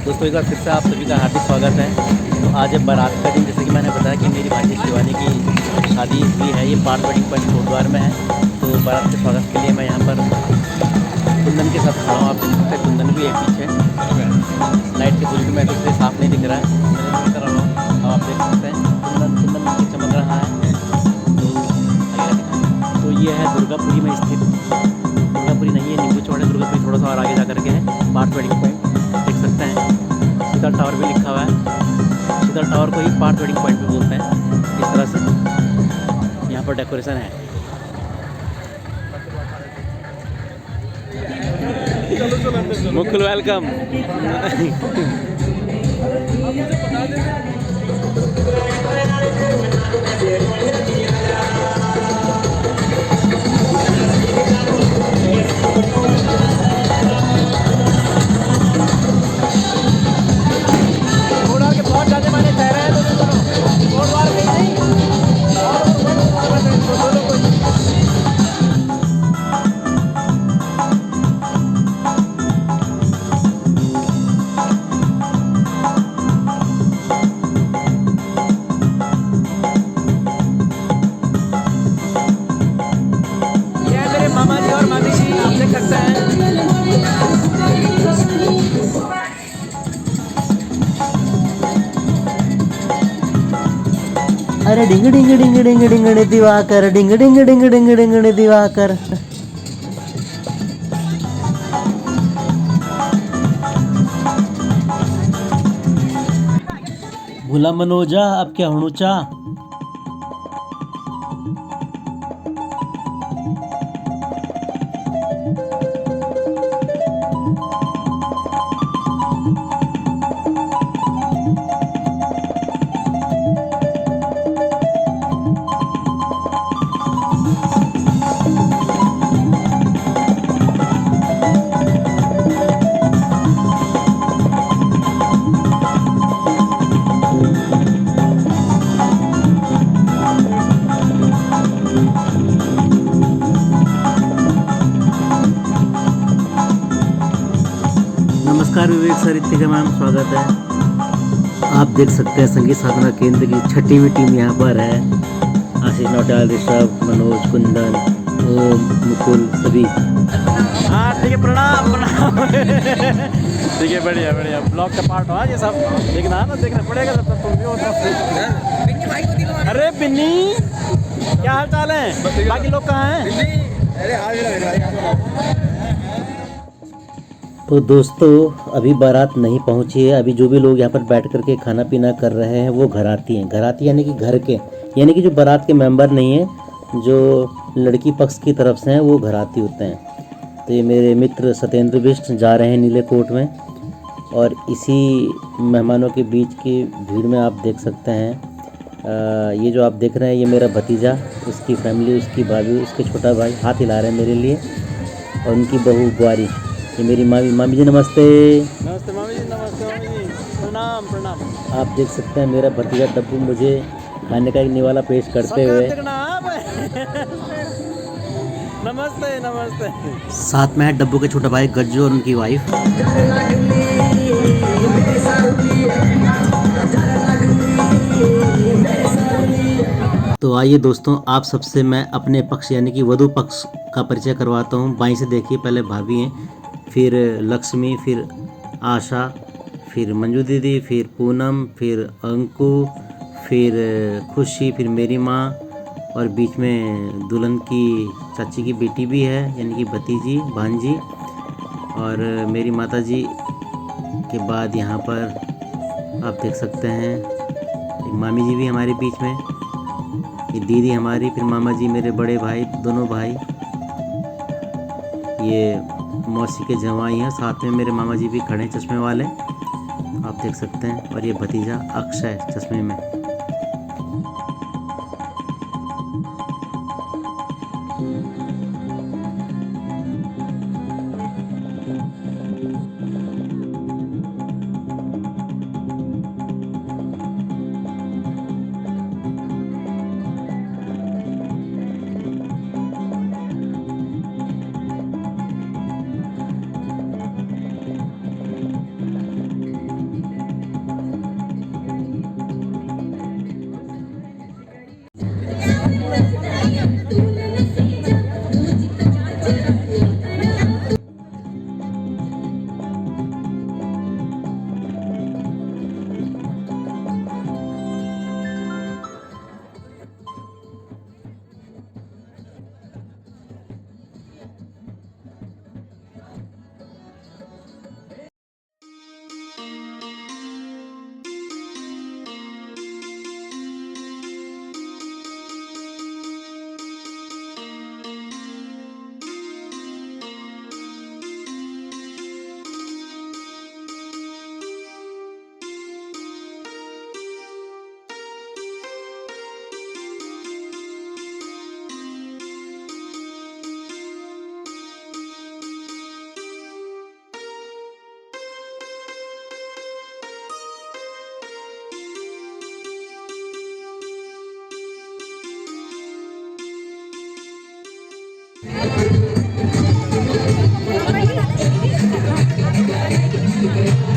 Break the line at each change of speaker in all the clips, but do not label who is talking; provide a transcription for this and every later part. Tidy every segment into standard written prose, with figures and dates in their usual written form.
दोस्तों एक बार फिर से आप सभी का हार्दिक स्वागत है। तो आज है बारात का दिन, जैसे कि मैंने बताया कि मेरी भांजी शिवानी की शादी हुई है। ये पार्थ वेडिंग पॉइंट कोटद्वार में है। तो बारात के स्वागत के लिए मैं यहाँ पर कुंदन के साथ खड़ा हूँ। आप देख सकते हैं कुंदन भी है पीछे। लाइट के वजह में तो इसे साफ नहीं दिख रहा है, मैं नहीं कर रहा हूँ। अब आप देख सकते हैं कुंदन कुंदन नीचे चमक रहा है। तो आगे दिखाएं। तो ये है दुर्गापुरी में स्थित, दुर्गापुरी नहीं है नींबू चौड़े, दुर्गापुरी थोड़ा सा और आगे जा करके है पार्थ वेडिंग पॉइंट, देख सकते हैं। शीतल टावर भी लिखा हुआ है। शीतल टावर को ही पार्थ वेडिंग पॉइंट भी बोलते हैं। इस तरह से यहाँ पर डेकोरेशन है। मुकुल वेलकम। बहुत ज़्यादा माने चेहरे हैं दोनों और बार नहीं ये मेरे मामा जी और मामी जी, आप देख सकते हैं।
अरे डिंग डिंग डिंग डिंग डिंग दिवाकर, डिंग डिंग डिंग डिंग डिंग दिवाकर। भूला मनोजा अब क्या हणुचा। नमस्कार विवेक सर, इत्तिका मैम, स्वागत है। आप देख सकते हैं संगीत साधना केंद्र की छठवीं टीम यहाँ पर है। आशीष नौटियाल, ऋषभ, मनोज, कुंदन, ओम, मुकुल सभी।
हाँ ठीक है, प्रणाम प्रणाम। ठीक है, बढ़िया बढ़िया, ब्लॉग का पार्ट हो ये सब। देखना है ना, देखना पड़ेगा तब तक तुम भी हो तो। अरे बिन्नी, क्या हाल चाल है? बाकी लोग कहाँ हैं?
तो दोस्तों अभी बारात नहीं पहुंची है। अभी जो भी लोग यहाँ पर बैठ कर के खाना पीना कर रहे हैं वो घराती हैं। घराती यानी कि घर के, यानी कि जो बारात के मेंबर नहीं हैं, जो लड़की पक्ष की तरफ से हैं वो घराती होते हैं। तो ये मेरे मित्र सत्येंद्र बिष्ट जा रहे हैं नीले कोट में, और इसी मेहमानों के बीच की भीड़ में आप देख सकते हैं ये जो आप देख रहे हैं ये मेरा भतीजा, उसकी फैमिली, उसकी भाभी, उसके छोटा भाई हाथ हिला रहे हैं मेरे लिए, और उनकी बहू बुआरी। ये मेरी मामी। मामी जी नमस्ते।
नमस्ते मामी जी, नमस्ते मामी जी, प्रणाम प्रणाम।
आप देख सकते हैं मेरा भतीजा डब्बू मुझे खाने का एक निवाला पेश करते हुए।
नमस्ते नमस्ते।
साथ में है डब्बू के छोटा भाई गज्जू और उनकी वाइफ। तो आइए दोस्तों, आप सबसे मैं अपने पक्ष यानी कि वधू पक्ष का परिचय करवाता हूँ। बाईं से देखिए, पहले भाभी हैं, फिर लक्ष्मी, फिर आशा, फिर मंजू दीदी, फिर पूनम, फिर अंकु, फिर खुशी, फिर मेरी माँ, और बीच में दुल्हन की चाची की बेटी भी है यानी कि भतीजी भांजी, और मेरी माता जी के बाद यहाँ पर आप देख सकते हैं एक मामी जी भी हमारे बीच में, ये दीदी हमारी, फिर मामा जी, मेरे बड़े भाई, दोनों भाई, ये मौसी के जवाई हैं, साथ में मेरे मामा जी भी खड़े हैं चश्मे वाले, आप देख सकते हैं, और ये भतीजा अक्षय चश्मे में।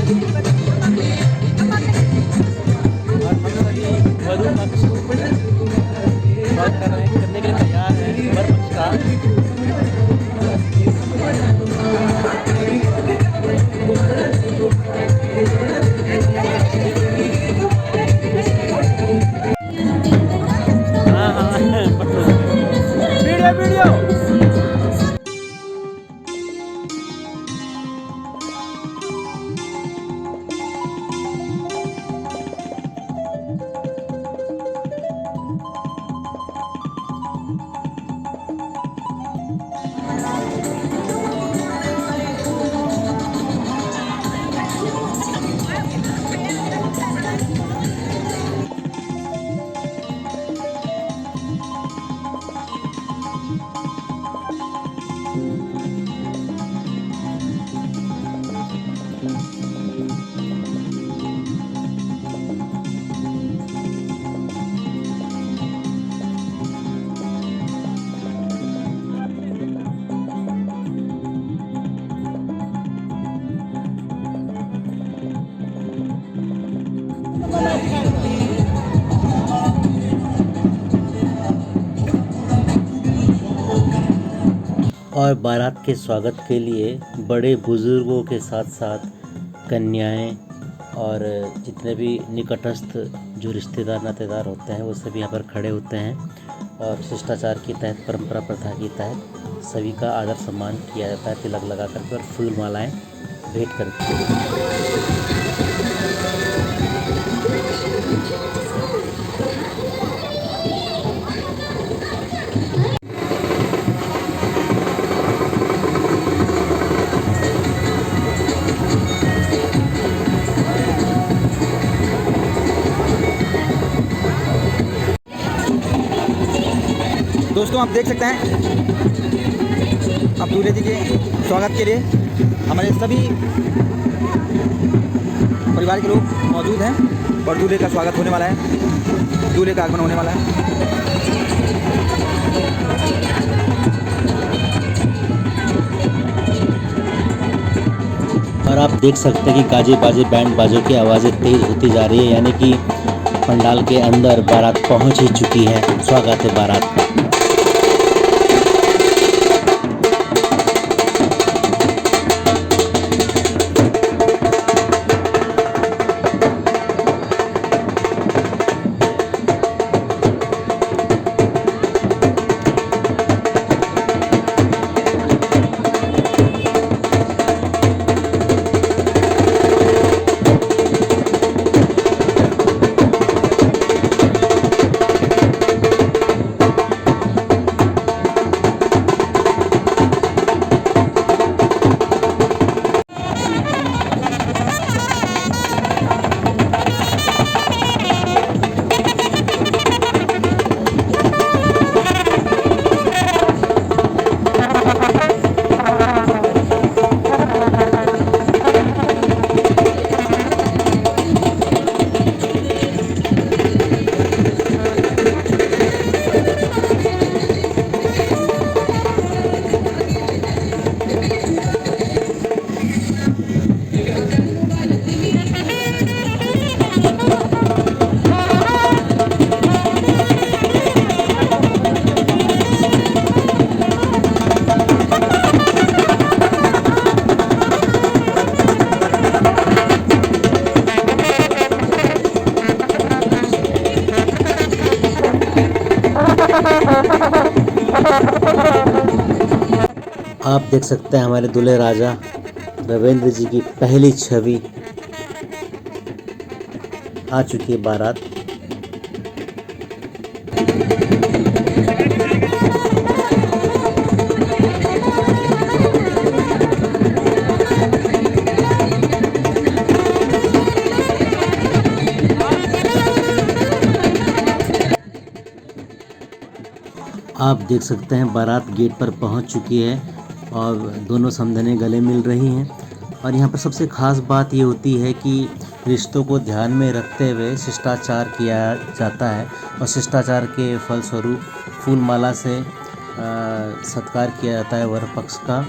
और हम सभी वधु पक्ष बात करने के लिए तैयार हैं वर पक्ष का। हाँ हाँ वीडियो वीडियो।
और बारात के स्वागत के लिए बड़े बुज़ुर्गों के साथ साथ कन्याएं और जितने भी निकटस्थ जो रिश्तेदार नातेदार होते हैं वो सभी यहाँ पर खड़े होते हैं और शिष्टाचार के तहत, परंपरा प्रथा के तहत सभी का आदर सम्मान किया जाता है, तिलक लगा करके और फूल मालाएं भेंट करके।
दोस्तों आप देख सकते हैं, अब दूल्हे जी के स्वागत के लिए हमारे सभी परिवार के लोग मौजूद हैं और दूल्हे का स्वागत होने वाला है, दूल्हे का आगमन होने वाला है।
और आप देख सकते हैं कि गाजे बाजे बैंड बाजों की आवाज़ें तेज़ होती जा रही है, यानी कि पंडाल के अंदर बारात पहुंच ही चुकी है। स्वागत है बारात का। आप देख सकते हैं हमारे दूल्हे राजा रविंद्र जी की पहली छवि आ चुकी है बारात। आप देख सकते हैं बारात गेट पर पहुंच चुकी है और दोनों समधने गले मिल रही हैं। और यहाँ पर सबसे ख़ास बात ये होती है कि रिश्तों को ध्यान में रखते हुए शिष्टाचार किया जाता है और शिष्टाचार के फलस्वरूप फूल माला से सत्कार किया जाता है वर पक्ष का।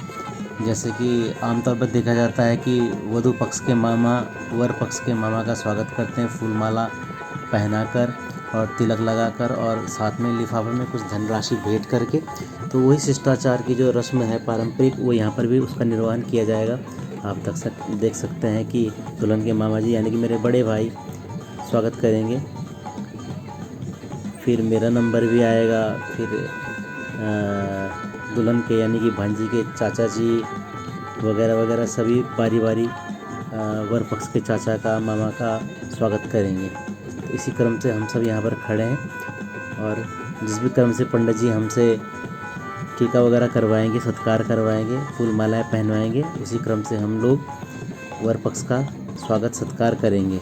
जैसे कि आमतौर पर देखा जाता है कि वधू पक्ष के मामा वर पक्ष के मामा का स्वागत करते हैं फूलमाला पहनाकर और तिलक लगाकर और साथ में लिफाफे में कुछ धनराशि भेंट करके। तो वही शिष्टाचार की जो रस्म है पारंपरिक, वो यहाँ पर भी उसका निर्वहन किया जाएगा। आप देख सकते हैं कि दुल्हन के मामा जी यानी कि मेरे बड़े भाई स्वागत करेंगे, फिर मेरा नंबर भी आएगा, फिर दुल्हन के यानी कि भांजी के चाचा जी वगैरह वगैरह सभी बारी बारी वर पक्ष के चाचा का मामा का स्वागत करेंगे। तो इसी क्रम से हम सब यहाँ पर खड़े हैं और जिस भी क्रम से पंडित जी हमसे टीका वगैरह करवाएंगे, सत्कार करवाएंगे, फूल मालाएँ पहनवाएंगे, उसी क्रम से हम लोग वर पक्ष का स्वागत सत्कार करेंगे।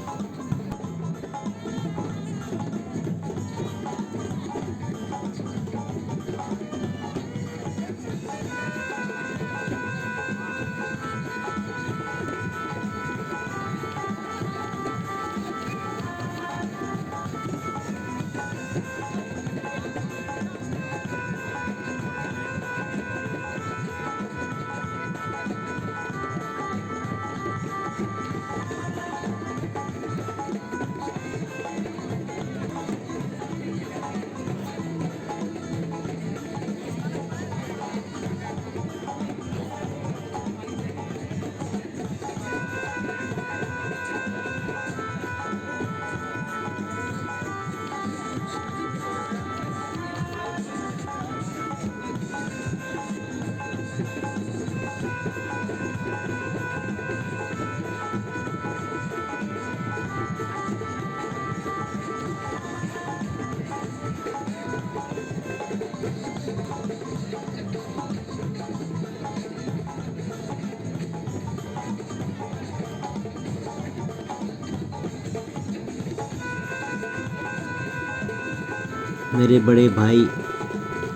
मेरे बड़े भाई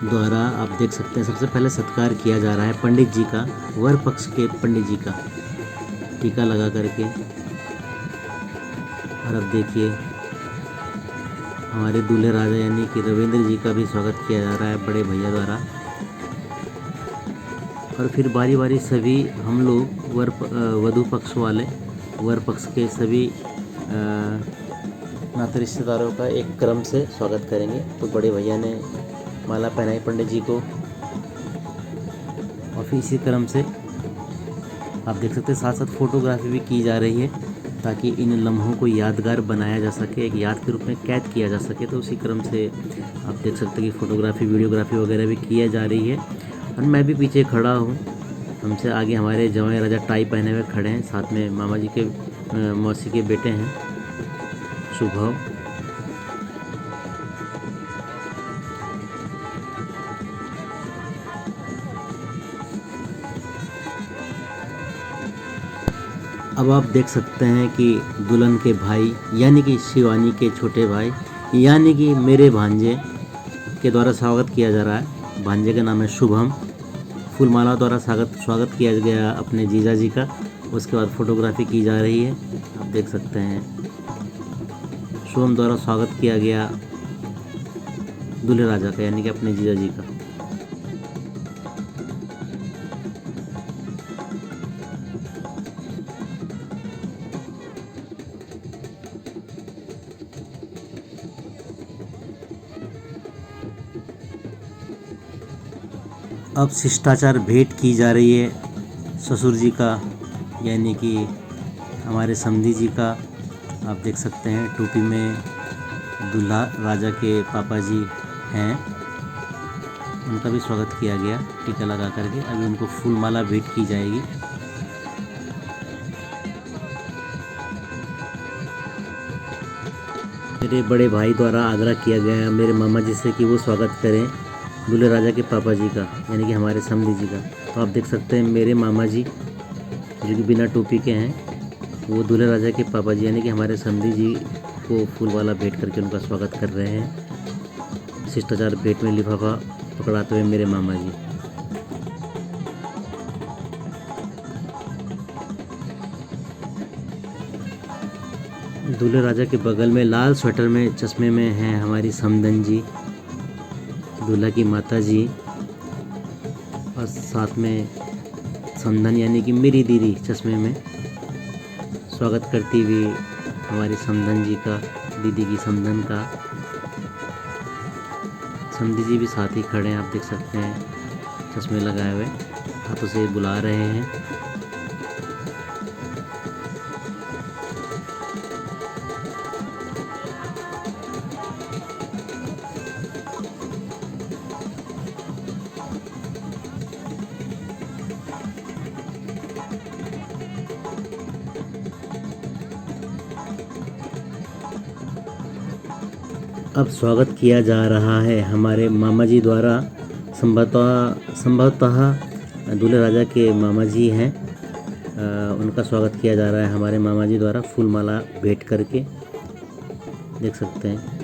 द्वारा आप देख सकते हैं सबसे पहले सत्कार किया जा रहा है पंडित जी का, वर पक्ष के पंडित जी का टीका लगा करके। और अब देखिए हमारे दूल्हे राजा यानी कि रविंद्र जी का भी स्वागत किया जा रहा है बड़े भैया द्वारा। और फिर बारी बारी सभी हम लोग वधू पक्ष वाले वर पक्ष के सभी नाते रिश्तेदारों का एक क्रम से स्वागत करेंगे। तो बड़े भैया ने माला पहनाई पंडित जी को और फिर इसी क्रम से आप देख सकते हैं साथ साथ फोटोग्राफी भी की जा रही है ताकि इन लम्हों को यादगार बनाया जा सके, एक याद के रूप में कैद किया जा सके। तो उसी क्रम से आप देख सकते हैं कि फ़ोटोग्राफी वीडियोग्राफी वगैरह भी किया जा रही है। और मैं भी पीछे खड़ा हूँ, हमसे आगे हमारे जवाई राजा टाई पहने हुए खड़े हैं, साथ में मामा जी के मौसी के बेटे हैं शुभव। अब आप देख सकते हैं कि दुल्हन के भाई यानी कि शिवानी के छोटे भाई यानी कि मेरे भांजे के द्वारा स्वागत किया जा रहा है। भांजे का नाम है शुभम। फूलमाला द्वारा स्वागत किया गया अपने जीजा जी का। उसके बाद फोटोग्राफी की जा रही है। आप देख सकते हैं शुभम द्वारा स्वागत किया गया दूल्हे राजा का यानी कि अपने जीजा जी का। अब शिष्टाचार भेंट की जा रही है ससुर जी का यानी कि हमारे समधी जी का। आप देख सकते हैं टोपी में दूल्हा राजा के पापा जी हैं, उनका भी स्वागत किया गया टीका लगा करके। अभी उनको फूल माला भेंट की जाएगी। मेरे बड़े भाई द्वारा आग्रह किया गया मेरे मामा जी से कि वो स्वागत करें दूल्हे राजा के पापा जी का यानी कि हमारे समधी जी का। तो आप देख सकते हैं मेरे मामा जी जो कि बिना टोपी के हैं, वो दूल्हे राजा के पापा जी यानी कि हमारे समधी जी को फूल वाला भेंट करके उनका स्वागत कर रहे हैं। शिष्टाचार भेंट में लिफाफा पकड़ाते हुए मेरे मामा जी। दूल्हे राजा के बगल में लाल स्वेटर में चश्मे में हैं हमारी समधन जी, दूल्हा की माता जी, और साथ में समधन यानी कि मेरी दीदी चश्मे में स्वागत करती हुई हमारी समधन जी का, दीदी की समधन का। समधी जी भी साथ ही खड़े हैं, आप देख सकते हैं, चश्मे लगाए हुए हाथों से बुला रहे हैं। अब स्वागत किया जा रहा है हमारे मामा जी द्वारा। संभवतः दूल्हे राजा के मामा जी हैं, उनका स्वागत किया जा रहा है हमारे मामा जी द्वारा फूल माला भेंट करके, देख सकते हैं।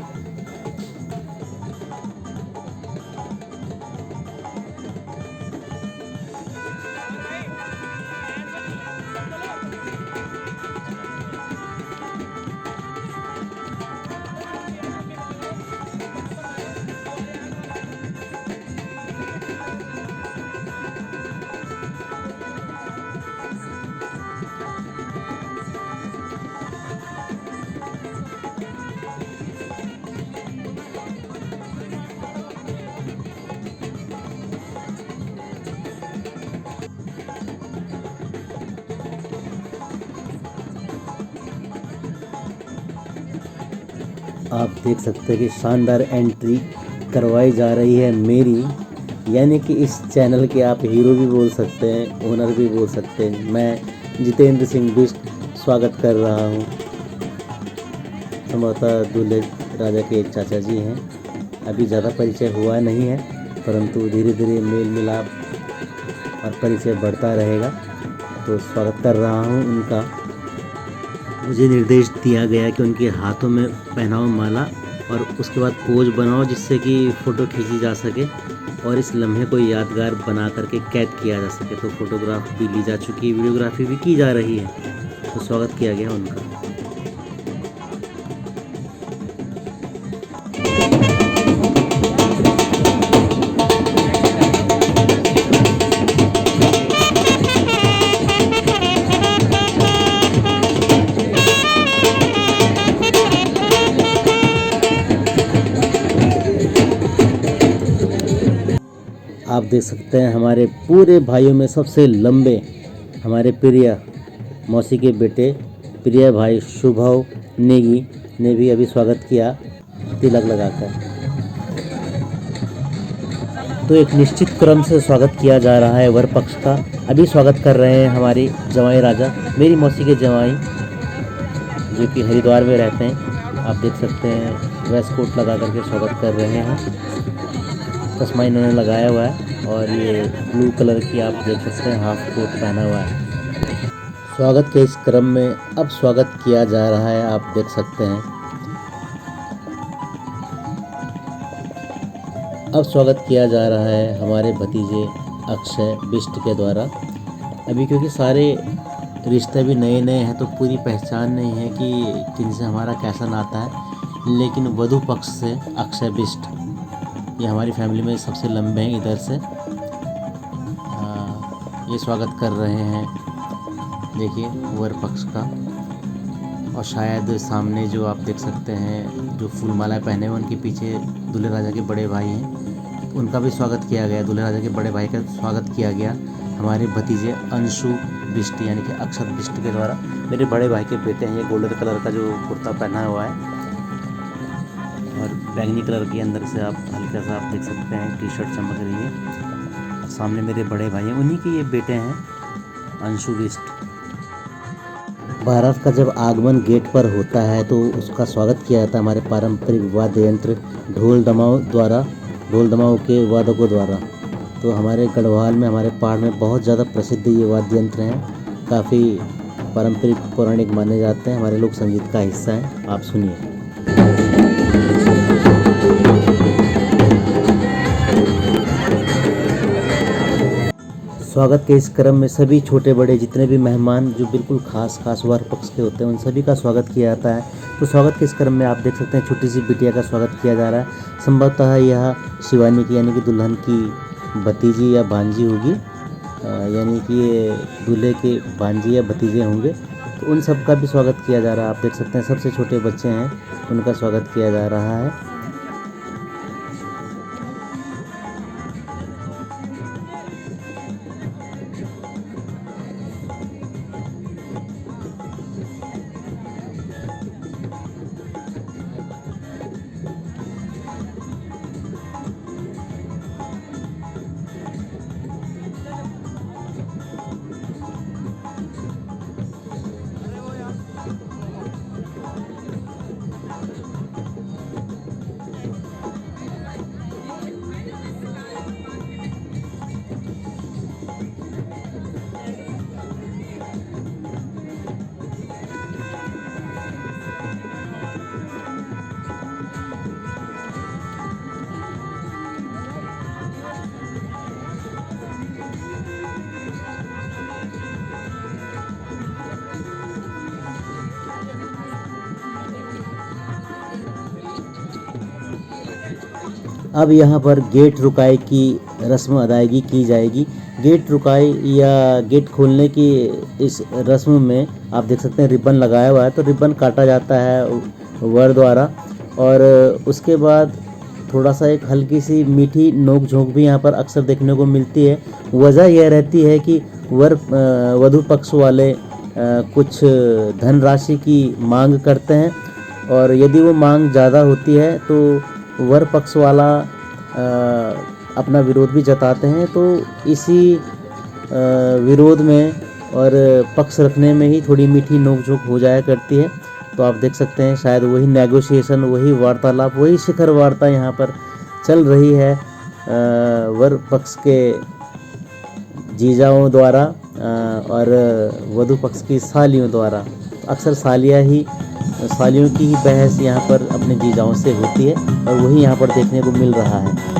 आप देख सकते हैं कि शानदार एंट्री करवाई जा रही है मेरी, यानी कि इस चैनल के आप हीरो भी बोल सकते हैं, ओनर भी बोल सकते हैं। मैं जितेंद्र सिंह बिष्ट स्वागत कर रहा हूं। संभवतः दूल्हे राजा के एक चाचा जी हैं, अभी ज़्यादा परिचय हुआ नहीं है, परंतु धीरे धीरे मेल मिलाप और परिचय बढ़ता रहेगा। तो स्वागत कर रहा हूं उनका। मुझे निर्देश दिया गया कि उनके हाथों में पहनाओ माला और उसके बाद पोज बनाओ जिससे कि फ़ोटो खींची जा सके और इस लम्हे को यादगार बना करके कैद किया जा सके। तो फोटोग्राफ भी ली जा चुकी है, वीडियोग्राफी भी की जा रही है। तो स्वागत किया गया उनका। आप देख सकते हैं हमारे पूरे भाइयों में सबसे लंबे हमारे प्रिय मौसी के बेटे प्रिय भाई शुभव नेगी ने भी अभी स्वागत किया तिलक लगाकर। तो एक निश्चित क्रम से स्वागत किया जा रहा है वर पक्ष का। अभी स्वागत कर रहे हैं हमारी जवाई राजा, मेरी मौसी के जवाई जो कि हरिद्वार में रहते हैं। आप देख सकते हैं वेस्ट कोट लगा करके स्वागत कर रहे हैं। चश्मा इन्होंने लगाया हुआ है और ये ब्लू कलर की आप देख सकते हैं हाफ कोट पहना हुआ है। स्वागत के इस क्रम में अब स्वागत किया जा रहा है, आप देख सकते हैं। अब स्वागत किया जा रहा है हमारे भतीजे अक्षय बिष्ट के द्वारा। अभी क्योंकि सारे रिश्ते भी नए नए हैं तो पूरी पहचान नहीं है कि किनसे हमारा कैसा नाता है, लेकिन वधू पक्ष से अक्षय बिष्ट ये हमारी फैमिली में सबसे लंबे हैं इधर से। ये स्वागत कर रहे हैं, देखिए वर पक्ष का। और शायद सामने जो आप देख सकते हैं जो फूल माला पहने हुए उनके पीछे दूल्हे राजा के बड़े भाई हैं, उनका भी स्वागत किया गया। दूल्हे राजा के बड़े भाई का स्वागत किया गया हमारे भतीजे अंशु बिष्ट यानी कि अक्षत बिष्ट के द्वारा। मेरे बड़े भाई के बेटे हैं। ये गोल्डन कलर का जो कुर्ता पहना हुआ है और बैंगनी कलर के अंदर से आप हल्का सा आप देख सकते हैं टी शर्ट चमक रही है। सामने मेरे बड़े भाई हैं, उन्हीं के ये बेटे हैं अंशु बिष्ट। भारत का जब आगमन गेट पर होता है तो उसका स्वागत किया जाता है हमारे पारंपरिक वाद्य यंत्र ढोल दमाऊ के वादकों द्वारा। तो हमारे गढ़वाल में, हमारे पहाड़ में बहुत ज़्यादा प्रसिद्ध ये वाद्य यंत्र हैं, काफ़ी पारंपरिक पौराणिक माने जाते हैं, हमारे लोक संगीत का हिस्सा हैं। आप सुनिए। स्वागत के इस क्रम में सभी छोटे बड़े जितने भी मेहमान जो बिल्कुल खास वर पक्ष के होते हैं उन सभी का स्वागत किया जाता है। तो स्वागत के इस क्रम में आप देख सकते हैं छोटी सी बिटिया का स्वागत किया जा रहा है। संभवतः यह शिवानी की यानी कि दुल्हन की भतीजी या भांजी होगी। यानी कि ये दूल्हे के भांजी या भतीजे होंगे, तो उन सब का भी स्वागत किया जा रहा है। आप देख सकते हैं सबसे छोटे बच्चे हैं, उनका स्वागत किया जा रहा है। अब यहाँ पर गेट रुकाई की रस्म अदायगी की जाएगी। गेट रुकाई या गेट खोलने की इस रस्म में आप देख सकते हैं रिबन लगाया हुआ है, तो रिबन काटा जाता है वर द्वारा, और उसके बाद थोड़ा सा एक हल्की सी मीठी नोक झोंक भी यहाँ पर अक्सर देखने को मिलती है। वजह यह रहती है कि वधू पक्ष वाले कुछ धनराशि की मांग करते हैं, और यदि वो मांग ज़्यादा होती है तो वर पक्ष वाला अपना विरोध भी जताते हैं। तो इसी विरोध में और पक्ष रखने में ही थोड़ी मीठी नोक-झोंक हो जाया करती है। तो आप देख सकते हैं शायद वही नेगोशिएशन, वही वार्तालाप, वही शिखर वार्ता यहाँ पर चल रही है वर पक्ष के जीजाओं द्वारा और वधू पक्ष की सालियों द्वारा। अक्सर सालियों की ही बहस यहाँ पर अपने जीजाओं से होती है, और वही यहाँ पर देखने को मिल रहा है।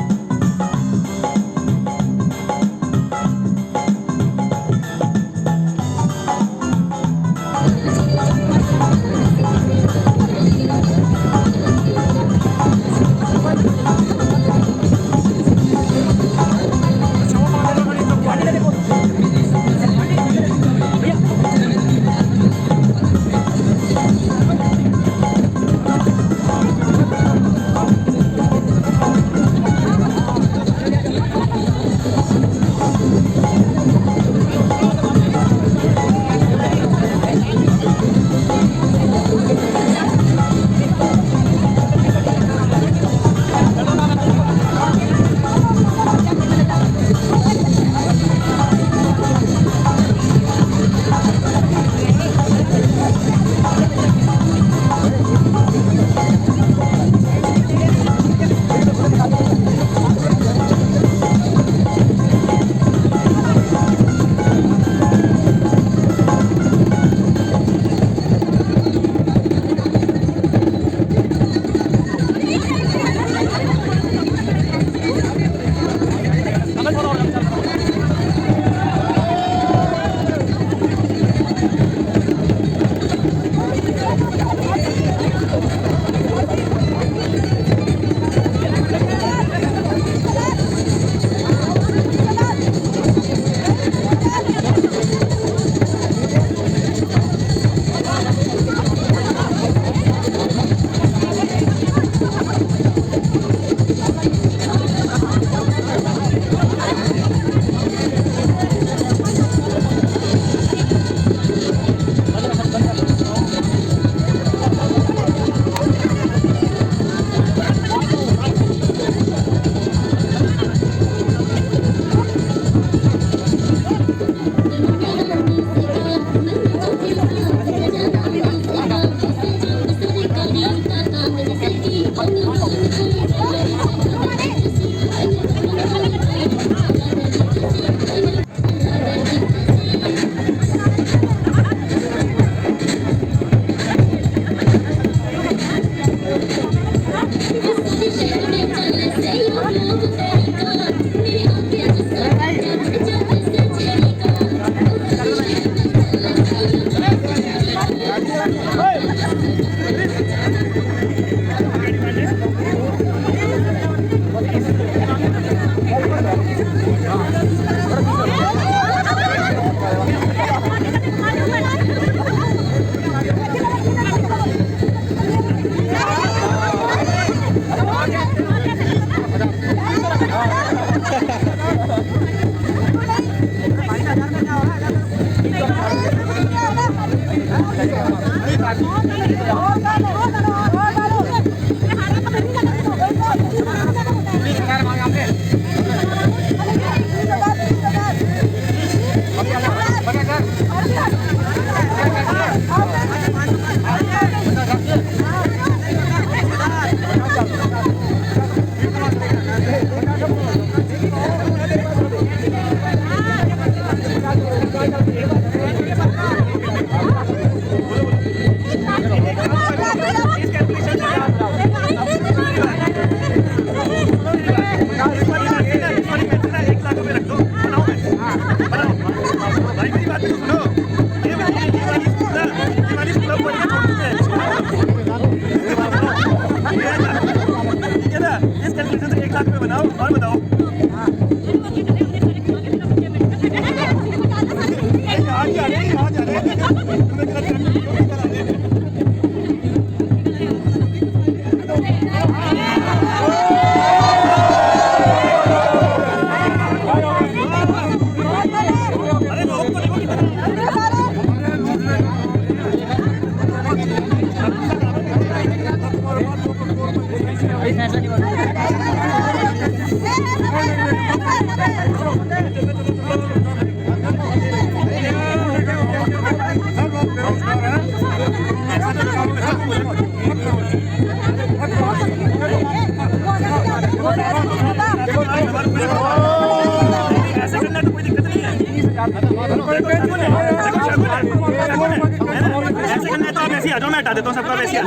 ऐसे आ जाओ, मैं हटा देता हूँ सबका वैसे।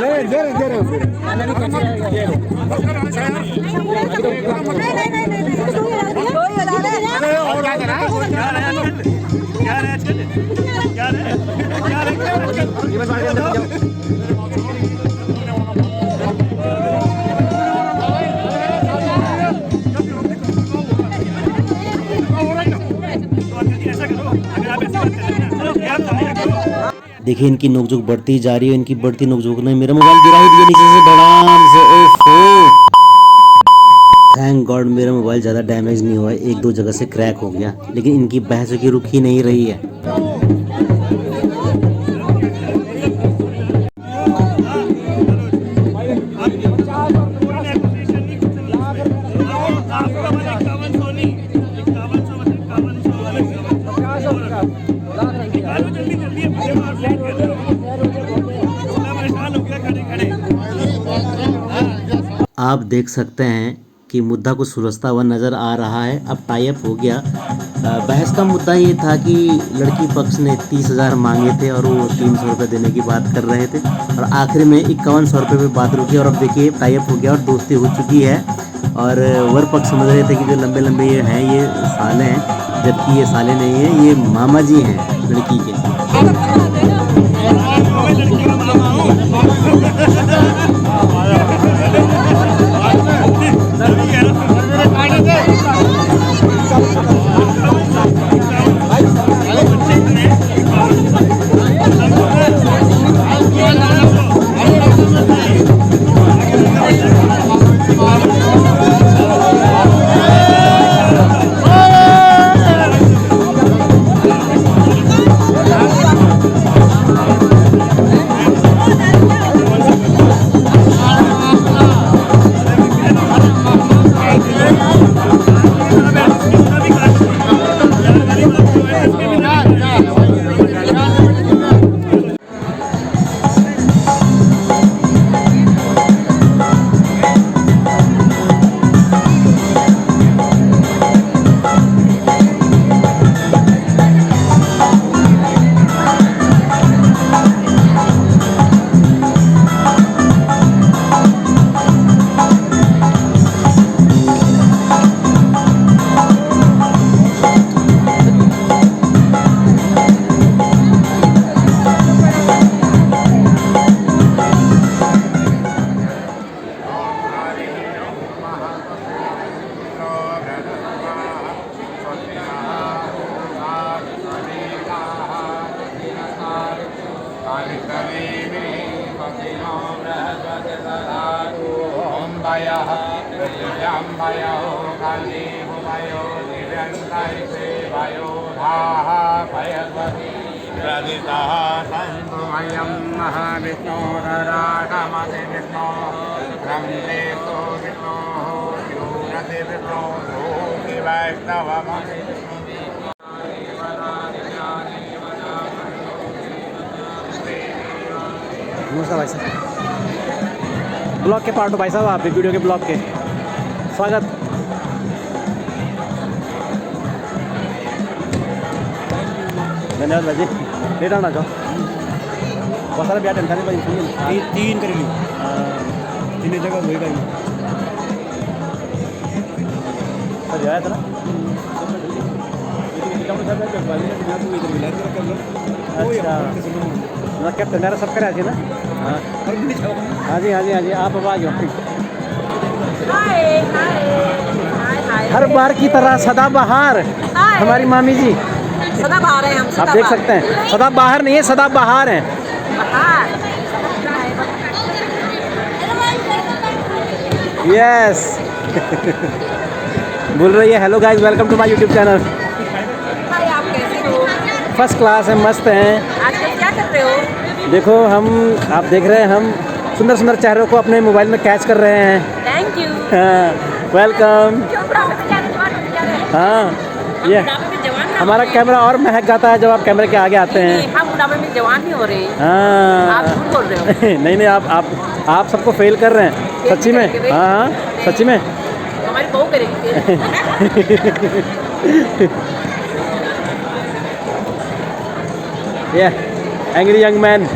देखिए इनकी नोकझोंक बढ़ती जा रही है। इनकी बढ़ती नोकझोंक ने मेरा मोबाइल गिरा ही दिया नीचे से धड़ाम से। ओफो, थैंक गॉड मेरा मोबाइल ज़्यादा डैमेज नहीं हुआ है, एक दो जगह से क्रैक हो गया, लेकिन इनकी बहस की रुक ही नहीं रही है। आप देख सकते हैं कि मुद्दा कुछ सुलझता हुआ नज़र आ रहा है। अब टाई अप हो गया। बहस का मुद्दा ये था कि लड़की पक्ष ने 30,000 मांगे थे और वो 300 रुपये देने की बात कर रहे थे, और आखिर में 5100 रुपये पे बात रुकी और अब देखिए टाई अप हो गया और दोस्ती हो चुकी है। और वर पक्ष समझ रहे थे कि जो लंबे लंबे ये हैं ये साले हैं, जबकि ये साले नहीं हैं, ये मामा जी हैं लड़की के।
प्रदितः तन्मयं महाविष्णोरराटमति विष्णो ब्रह्मे सो विष्णोः योरति विष्णोः भूति वैष्णवमति
नमस्कार भाई साहब, ब्लॉग के पार्ट हो भाई साहब, आप भी वीडियो के ब्लॉग के स्वागत। धन्यवाद भाई जी, लेट आना चाहो बहुत सारे ब्याह टेंशन भाई सुनिए तीन कर ली तीन जगह होएगा ही सर आया था ना अच्छा कैप्टन मेरा सब करे ना। हाँ जी हाँ जी हाँ जी, आप अब आ जाओ। हर बार की तरह सदाबहार हमारी मामी जी
सदाबहार है हम।
आप देख सकते हैं, सदाबहार नहीं है, सदाबहार है। यस बोल रही है hello guys, welcome to my YouTube channel.
Hi, आप कैसे हो?
फर्स्ट क्लास है, मस्त हैं।
आजकल क्या कर रहे हो?
देखो हम, आप देख रहे हैं हम सुंदर सुंदर चेहरों को अपने मोबाइल में कैच कर रहे हैं।
Thank you.
हाँ, वेलकम।
क्यों बुढ़ापे में क्या जवान बन जा रहे हैं?
हाँ ये
बुढ़ापे में जवान ना
हमारा
हो रहे
कैमरा और महक जाता है जब आप कैमरे के आगे आते
हैं।
हैं।
नहीं, हम बुढ़ापे में जवान नहीं हो रहे हैं।
हाँ
आप झूठ बोल रहे हो।
नहीं नहीं, आप सबको फेल कर रहे हैं सच्ची में।
करेंगे भाई।
हाँ हाँ सच्ची में।
हमारी बहू करेगी फिर।
ये एंग्री यंग मैन।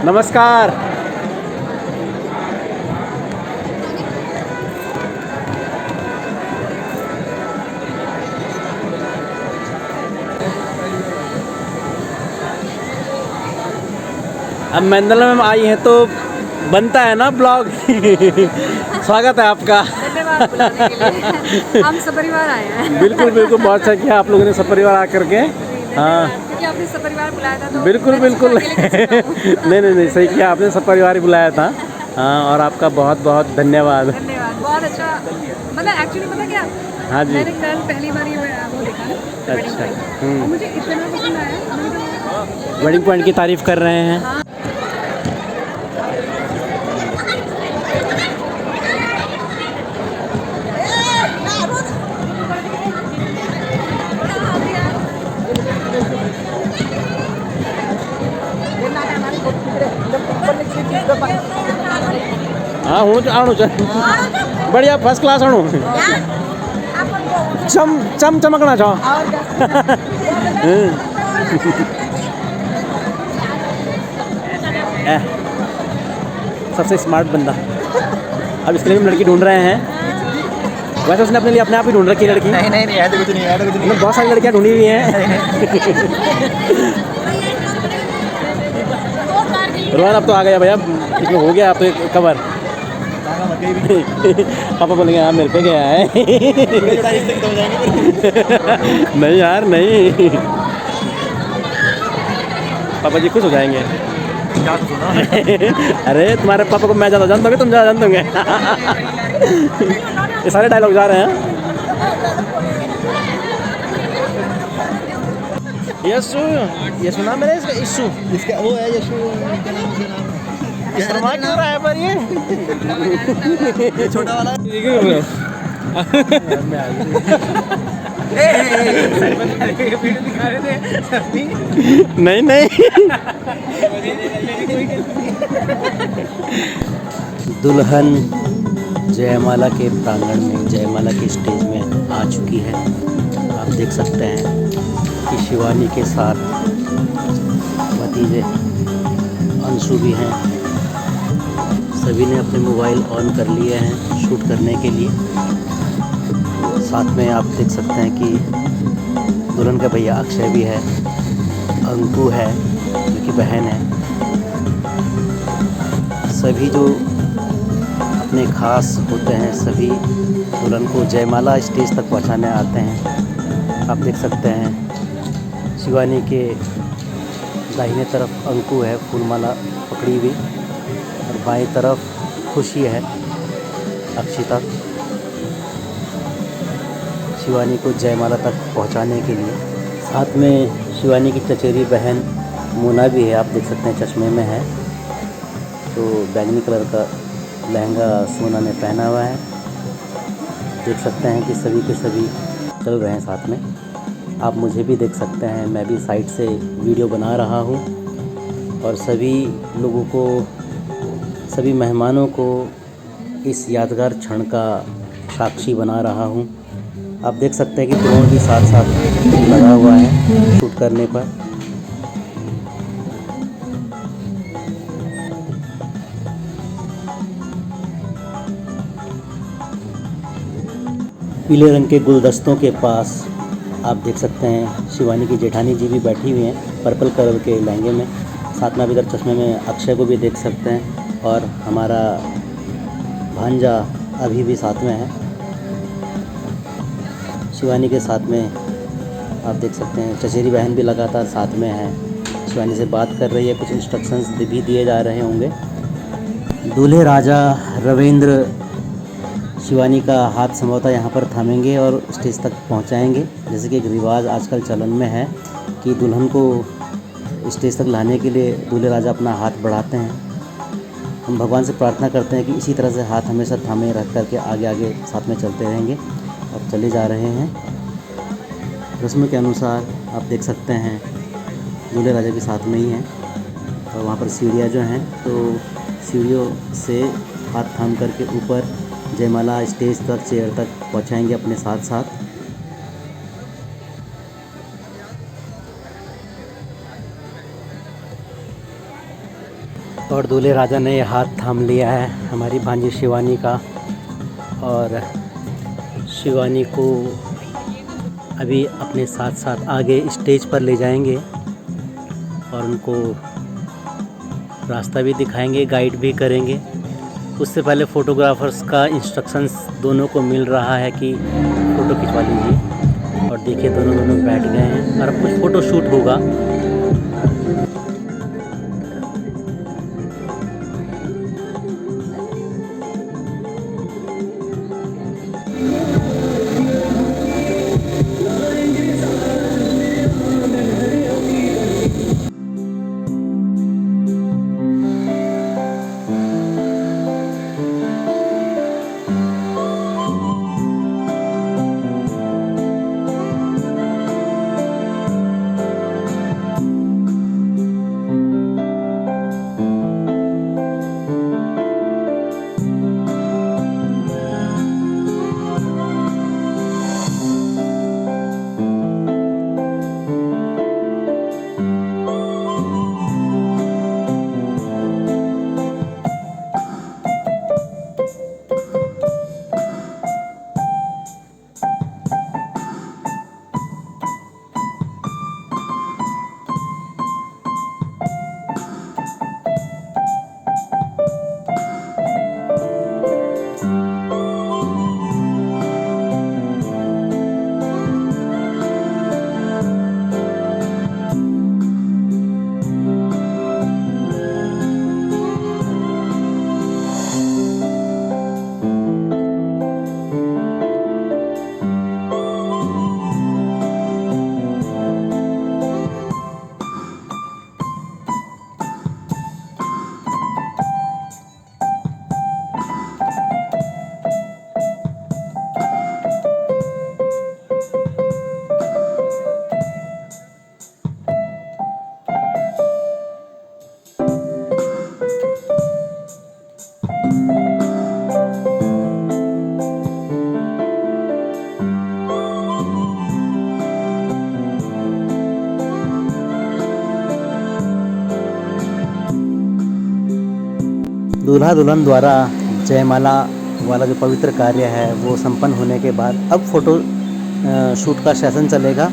नमस्कार। अब मंडला में आई हैं तो बनता है ना ब्लॉग। स्वागत है आपका।
धन्यवाद बुलाने के लिए। हम सपरिवार आए हैं।
बिल्कुल बिल्कुल, बहुत अच्छा किया आप लोगों ने सपरिवार आकर के। हाँ
क्योंकि आपने सपरिवार बुलाया था तो
बिल्कुल
मैं
बिल्कुल।
अकेले कैसे जाऊँ?
नहीं नहीं नहीं, सही किया आपने, सपरिवार ही बुलाया था। हाँ, और आपका बहुत बहुत धन्यवाद।
धन्यवाद, बहुत अच्छा। मतलब एक्चुअली पता क्या,
हाँ जी।
मैंने कल पहली बार ये वो देखा ना वेडिंग
अच्छा।
पॉइंट, और मुझे इतना पसंद आया। मैंने कहा,
वेडिंग पॉइंट की तारीफ कर रहे हैं।
हाँ।
हाँ हूँ आणु बढ़िया फर्स्ट क्लास आणु चम चमकना छो। सबसे स्मार्ट बंदा। अब इसके लिए हम लड़की ढूंढ रहे हैं। वैसे उसने अपने लिए अपने आप ही ढूंढ रखी है लड़की।
नहीं नहीं नहीं, ऐसा कुछ नहीं, ऐसा कुछ नहीं।
मतलब बहुत सारी लड़कियां ढूंढी हुई हैं। रोहन अब तो आ गया भैया, इसमें हो गया अब तो कवर। पापा बोलेंगे हाँ मेरे पे गया है। नहीं यार नहीं, पापा जी खुश हो जाएंगे। अरे तुम्हारे पापा को मैं ज़्यादा जानता हूँ, तुम ज़्यादा जानते होंगे। ये सारे डायलॉग जा रहे हैं। यशु, यशु नाम है इसका, यशु
इसका वो है यशु,
शर्मा क्यों रहा है पर ये?
छोटा वाला।
नहीं नहीं। दुल्हन जयमाला के प्रांगण में, जयमाला के स्टेज में आ चुकी है। आप देख सकते हैं कि शिवानी के साथ भतीजे अंशु भी हैं। सभी ने अपने मोबाइल ऑन कर लिए हैं शूट करने के लिए। साथ में आप देख सकते हैं कि दुल्हन का भैया अक्षय भी है, अंकु है जो कि बहन है। सभी जो अपने खास होते हैं सभी दुल्हन को जयमाला स्टेज तक पहुंचाने आते हैं। आप देख सकते हैं शिवानी के दाहिने तरफ अंकु है फूलमाला पकड़ी हुई और बाएं तरफ खुशी है अक्षिता शिवानी को जयमाला तक पहुंचाने के लिए। साथ में शिवानी की चचेरी बहन मोना भी है, आप देख सकते हैं चश्मे में है। तो बैंगनी कलर का लहंगा सोना ने पहना हुआ है। देख सकते हैं कि सभी के सभी चल रहे हैं साथ में। आप मुझे भी देख सकते हैं, मैं भी साइड से वीडियो बना रहा हूँ और सभी लोगों को, सभी मेहमानों को इस यादगार क्षण का साक्षी बना रहा हूँ। आप देख सकते हैं कि ड्रोन भी साथ साथ लगा हुआ है शूट करने पर। पीले रंग के गुलदस्तों के पास आप देख सकते हैं शिवानी की जेठानी जी भी बैठी हुई हैं पर्पल कलर के लहंगे में। साथ में आप इधर चश्मे में अक्षय को भी देख सकते हैं और हमारा भांजा अभी भी साथ में है। शिवानी के साथ में आप देख सकते हैं चचेरी बहन भी लगातार साथ में है, शिवानी से बात कर रही है, कुछ इंस्ट्रक्शंस भी दिए जा रहे होंगे। दूल्हे राजा रविंद्र शिवानी का हाथ संभवतः यहाँ पर थामेंगे और स्टेज तक पहुँचाएंगे। जैसे कि एक रिवाज आजकल चलन में है कि दुल्हन को स्टेज तक लाने के लिए दूल्हे राजा अपना हाथ बढ़ाते हैं। हम भगवान से प्रार्थना करते हैं कि इसी तरह से हाथ हमेशा थामे रख करके आगे आगे साथ में चलते रहेंगे। अब चले जा रहे हैं। रस्म के अनुसार आप देख सकते हैं दूल्हे राजा भी साथ में ही हैं और वहाँ पर सीढ़ियाँ जो हैं तो सीढ़ियों से हाथ थाम करके ऊपर जयमाला स्टेज तक चेयर तक पहुँचाएंगे अपने साथ साथ। और दूल्हे राजा ने हाथ थाम लिया है हमारी भांजी शिवानी का और शिवानी को अभी अपने साथ साथ आगे स्टेज पर ले जाएंगे और उनको रास्ता भी दिखाएंगे, गाइड भी करेंगे। उससे पहले फ़ोटोग्राफर्स का इंस्ट्रक्शंस दोनों को मिल रहा है कि फ़ोटो खिंचवा लीजिए और देखिए दोनों बैठ गए हैं और अब कुछ फ़ोटो शूट होगा। दूल्हा दुल्हन द्वारा जयमाला वाला जो पवित्र कार्य है वो संपन्न होने के बाद अब फ़ोटो शूट का सेशन चलेगा।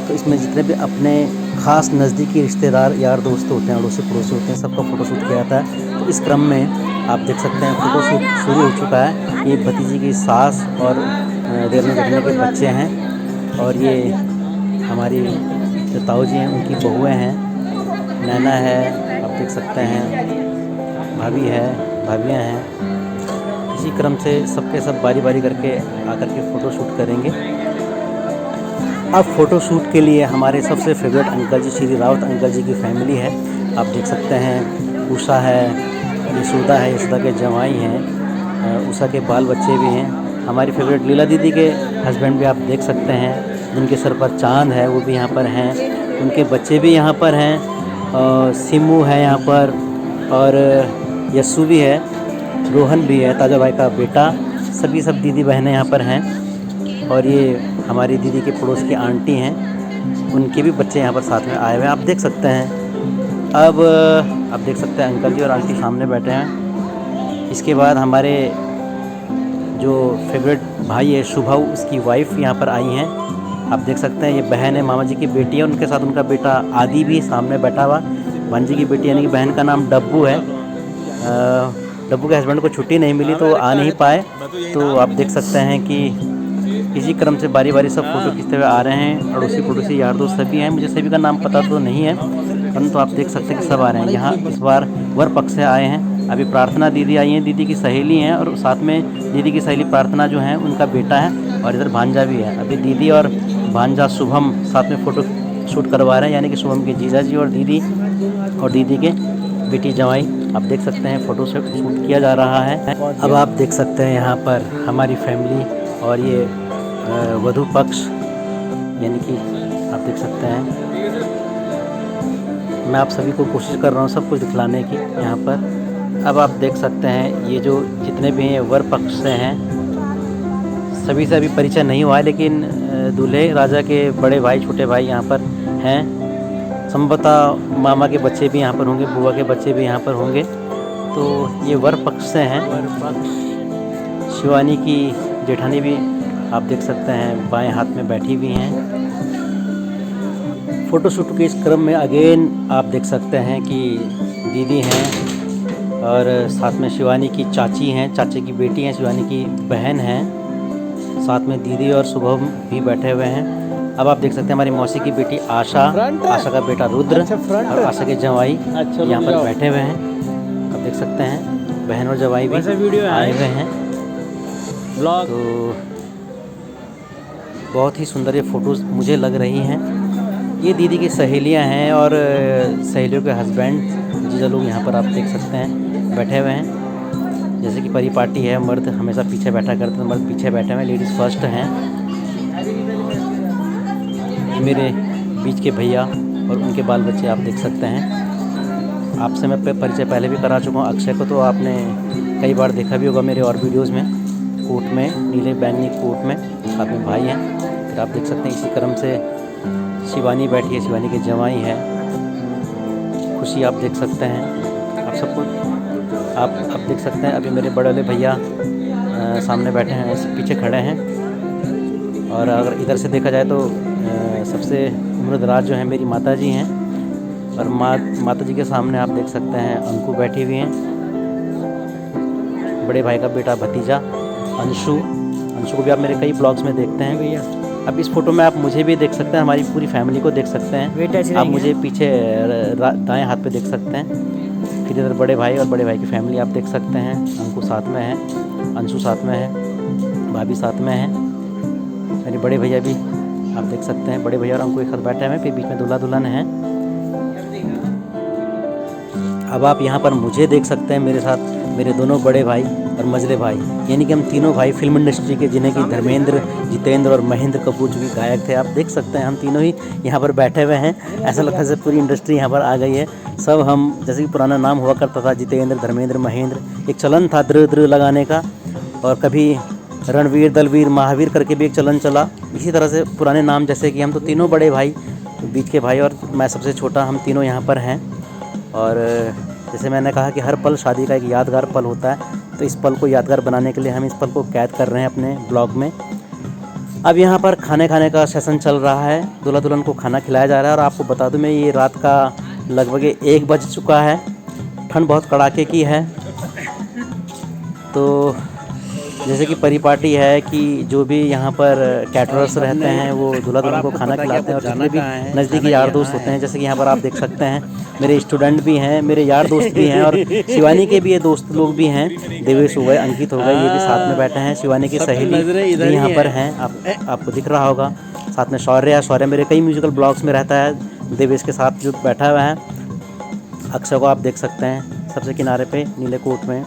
तो इसमें जितने भी अपने ख़ास नज़दीकी रिश्तेदार यार दोस्त होते हैं, अड़ोसी पड़ोसी होते हैं, सबका फ़ोटो शूट किया जाता है। तो इस क्रम में आप देख सकते हैं फ़ोटो शूट शुरू हो चुका है। ये भतीजी की सास और देवरनी जेठानी के बच्चे हैं और ये हमारी जो ताऊ जी हैं उनकी बहुएँ हैं नैना है, आप देख सकते हैं, भाभी है, भाभियाँ हैं। इसी क्रम से सबके सब बारी बारी करके आकर के फ़ोटो शूट करेंगे। अब फ़ोटो शूट के लिए हमारे सबसे फेवरेट अंकल जी श्री रावत अंकल जी की फैमिली है। आप देख सकते हैं, उषा है, यशोदा है, यशोदा के जवाई हैं, उषा के बाल बच्चे भी हैं। हमारी फेवरेट लीला दीदी के हस्बैंड भी आप देख सकते हैं, जिनके सर पर चांद है, वो भी यहाँ पर हैं। उनके बच्चे भी यहाँ पर हैं, सिमू है यहाँ पर, और यस्सू भी है, रोहन भी है, ताजा भाई का बेटा। सभी सब दीदी बहनें यहाँ पर हैं। और ये हमारी दीदी के पड़ोस की आंटी हैं, उनके भी बच्चे यहाँ पर साथ में आए हुए हैं, आप देख सकते हैं। अब आप देख सकते हैं अंकल जी और आंटी सामने बैठे हैं। इसके बाद हमारे जो फेवरेट भाई है शुभव, उसकी वाइफ यहाँ पर आई हैं, आप देख सकते हैं। ये बहन है, मामा जी की बेटी है, उनके साथ उनका बेटा आदि भी सामने बैठा हुआ। भांजी की बेटी यानी कि बहन का नाम डब्बू है। डब्बू के हस्बैंड को छुट्टी नहीं मिली तो आ नहीं पाए। तो आप देख सकते हैं कि इसी क्रम से बारी बारी सब फ़ोटो खींचते हुए आ रहे हैं। अड़ोसी पड़ोसी यार दोस्त सभी हैं, मुझे सभी का नाम पता तो नहीं है, परंतु आप देख सकते हैं कि सब आ रहे हैं। यहाँ इस बार वर पक्ष से आए हैं। अभी प्रार्थना दीदी आई हैं, दीदी की सहेली हैं, और साथ में दीदी की सहेली प्रार्थना जो है उनका बेटा है, और इधर भांजा भी है। अभी दीदी और भांजा शुभम साथ में फ़ोटो शूट करवा रहे हैं, यानी कि शुभम के जीजा जी और दीदी के बेटी जवाई। आप देख सकते हैं फ़ोटो शूट किया जा रहा है। अब आप देख सकते हैं यहाँ पर हमारी फैमिली और ये वधू पक्ष, यानी कि आप देख सकते हैं। मैं आप सभी को कोशिश कर रहा हूँ सब कुछ दिखलाने की यहाँ पर। अब आप देख सकते हैं ये जो जितने भी हैं वर पक्ष से हैं, सभी से अभी परिचय नहीं हुआ है, लेकिन दूल्हे राजा के बड़े भाई छोटे भाई यहाँ पर हैं। संभवतः मामा के बच्चे भी यहाँ पर होंगे, बुआ के बच्चे भी यहाँ पर होंगे। तो ये वर पक्ष से हैं। शिवानी की जेठानी भी आप देख सकते हैं बाएं हाथ में बैठी हुई हैं। फ़ोटो शूट के इस क्रम में अगेन आप देख सकते हैं कि दीदी हैं, और साथ में शिवानी की चाची हैं, चाचे की बेटी हैं, शिवानी की बहन हैं, साथ में दीदी और शुभम भी बैठे हुए हैं। अब आप देख सकते हैं हमारी मौसी की बेटी आशा, आशा का बेटा रुद्र, और आशा के जवाई यहाँ पर बैठे हुए हैं। आप देख सकते हैं बहन और जवाई भी आए हुए हैं। तो बहुत ही सुंदर ये फ़ोटोज़ मुझे लग रही हैं। ये दीदी की सहेलियां हैं, और सहेलियों के हस्बैंड जीजा लोग यहाँ पर आप देख सकते हैं बैठे हुए हैं। जैसे कि परिपाटी है, मर्द हमेशा पीछे बैठा करते हैं, मर्द पीछे बैठे हुए हैं, लेडीज़ फर्स्ट हैं। मेरे बीच के भैया और उनके बाल बच्चे आप देख सकते हैं। आपसे मैं परिचय पहले भी करा चुका हूँ। अक्षय को तो आपने कई बार देखा भी होगा मेरे और वीडियोस में, कोट में, नीले बैंगनी कोट में, साथ में भाई हैं। फिर आप देख सकते हैं इसी क्रम से शिवानी बैठी है, शिवानी के जवाई है, खुशी आप देख सकते हैं। आप सबको आप देख सकते हैं। अभी मेरे बड़े वाले भैया सामने बैठे हैं, पीछे खड़े हैं। और अगर इधर से देखा जाए तो सबसे उम्रदराज जो है मेरी माता जी हैं, और माता जी के सामने आप देख सकते हैं अंकु बैठी हुई हैं, बड़े भाई का बेटा भतीजा अंशु को भी आप मेरे कई ब्लॉग्स में देखते हैं भैया। अब इस फोटो में आप मुझे भी देख सकते हैं, हमारी पूरी फैमिली को देख सकते हैं। आप मुझे पीछे दाएं हाथ पे देख सकते हैं। फिर इधर बड़े भाई और बड़े भाई की फैमिली आप देख सकते हैं। अंकु साथ में है, अंशु साथ में है, भाभी साथ में है, मेरे बड़े भैया भी आप देख सकते हैं। बड़े भैया और अंकु एक साथ बैठे हुए हैं, फिर बीच में दूल्हा दुल्हन है। अब आप यहाँ पर मुझे देख सकते हैं, मेरे साथ मेरे दोनों बड़े भाई और मझले भाई, यानी कि हम तीनों भाई फिल्म इंडस्ट्री के, जिन्हें कि धर्मेंद्र, जितेंद्र और महेंद्र कपूर जो कि गायक थे। आप देख सकते हैं हम तीनों ही यहाँ पर बैठे हुए हैं। ऐसा लगता है जैसे पूरी इंडस्ट्री यहाँ पर आ गई है। सब हम, जैसे कि पुराना नाम हुआ करता था जितेंद्र, धर्मेंद्र, महेंद्र, एक चलन था द्र लगाने का, और कभी रणवीर, दलवीर, महावीर करके भी एक चलन चला। इसी तरह से पुराने नाम, जैसे कि हम तो तीनों बड़े भाई, बीच के भाई और मैं सबसे छोटा, हम तीनों यहाँ पर हैं। और जैसे मैंने कहा कि हर पल शादी का एक यादगार पल होता है, तो इस पल को यादगार बनाने के लिए हम इस पल को कैद कर रहे हैं अपने ब्लॉग में। अब यहाँ पर खाने का सेशन चल रहा है, दूल्हा दुल्हन को खाना खिलाया जा रहा है। और आपको बता दूँ मैं, ये रात का लगभग 1 बज चुका है, ठंड बहुत कड़ाके की है। तो
जैसे कि परिपाटी है कि जो भी यहाँ पर कैटरर्स रहते हैं वो दूल्हा दुल्हन को खाना खिलाते हैं, और जितने भी नज़दीकी यार दोस्त होते हैं, जैसे कि यहाँ पर आप देख सकते हैं मेरे स्टूडेंट भी हैं, मेरे यार दोस्त भी हैं, और शिवानी के भी ये दोस्त लोग भी हैं। देवेश हो गए, अंकित हो गए, ये भी साथ में बैठे हैं। शिवानी की सहेली भी यहाँ पर हैं, आपको दिख रहा होगा। साथ में शौर्य मेरे कई म्यूजिकल ब्लॉग्स में रहता है, देवेश के साथ जो बैठा हुआ है। अक्षय को आप देख सकते हैं सबसे किनारे पे नीले कोट में।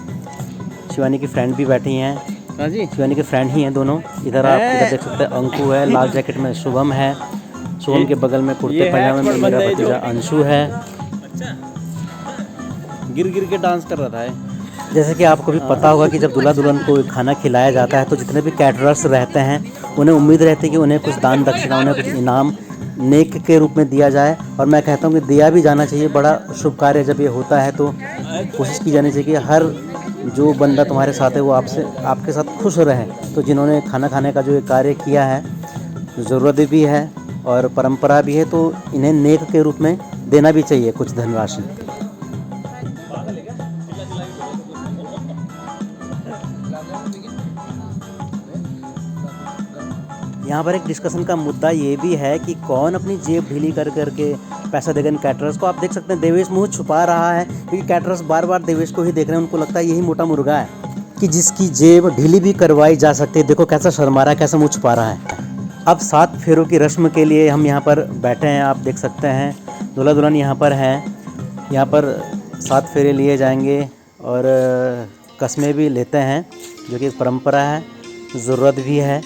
शिवानी की फ्रेंड भी बैठी हैं, शिवानी के फ्रेंड ही हैं दोनों। इधर आप इधर देख सकते हैं अंकु है, लाल जैकेट में शुभम है, शुभम के बगल में कुर्ते पजामे में मेरा भतीजा अंशु है।
गिर गिर के डांस कर रहा था।
जैसे कि आपको भी पता होगा कि जब दूल्हा दुल्हन को खाना खिलाया जाता है तो जितने भी कैटरर्स रहते हैं उन्हें उम्मीद रहती है कि उन्हें कुछ दान दक्षिणा, उन्हें कुछ इनाम नेक के रूप में दिया जाए। और मैं कहता हूँ कि दिया भी जाना चाहिए। बड़ा शुभ कार्य जब ये होता है तो कोशिश की जानी चाहिए कि हर जो बंदा तुम्हारे साथ है वो आपके साथ खुश रहे। तो जिन्होंने खाना खाने का जो ये कार्य किया है, ज़रूरत भी है और परंपरा भी है, तो इन्हें नेक के रूप में देना भी चाहिए कुछ धनराशि। यहाँ पर एक डिस्कशन का मुद्दा ये भी है कि कौन अपनी जेब ढीली कर करके पैसा देगा इन कैटरर्स को। आप देख सकते हैं देवेश मुंह छुपा रहा है क्योंकि कैटरर्स बार बार देवेश को ही देख रहे हैं। उनको लगता है यही मोटा मुर्गा है कि जिसकी जेब ढीली भी करवाई जा सकती है। देखो कैसा शर्मा रहा है, कैसा मुंह छुपा रहा है। अब 7 फेरों की रस्म के लिए हम यहाँ पर बैठे हैं। आप देख सकते हैं दूल्हा दुल्हन यहाँ पर हैं। यहाँ पर 7 फेरे लिए जाएंगे और कस्में भी लेते हैं, जो कि एक परंपरा है, ज़रूरत भी है।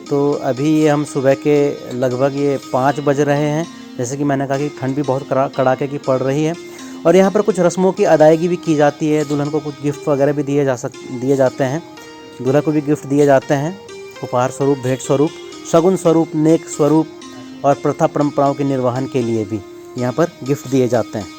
तो अभी हम सुबह के लगभग ये 5 बज रहे हैं। जैसे कि मैंने कहा कि ठंड भी बहुत कड़ाके की पड़ रही है और यहाँ पर कुछ रस्मों की अदायगी भी की जाती है। दुल्हन को कुछ गिफ्ट वगैरह भी दिए जाते हैं, दूल्हा को भी गिफ्ट दिए जाते हैं, उपहार स्वरूप, भेंट स्वरूप, शगुन स्वरूप, नेक स्वरूप और प्रथा परंपराओं के निर्वहन के लिए भी यहाँ पर गिफ्ट दिए जाते हैं।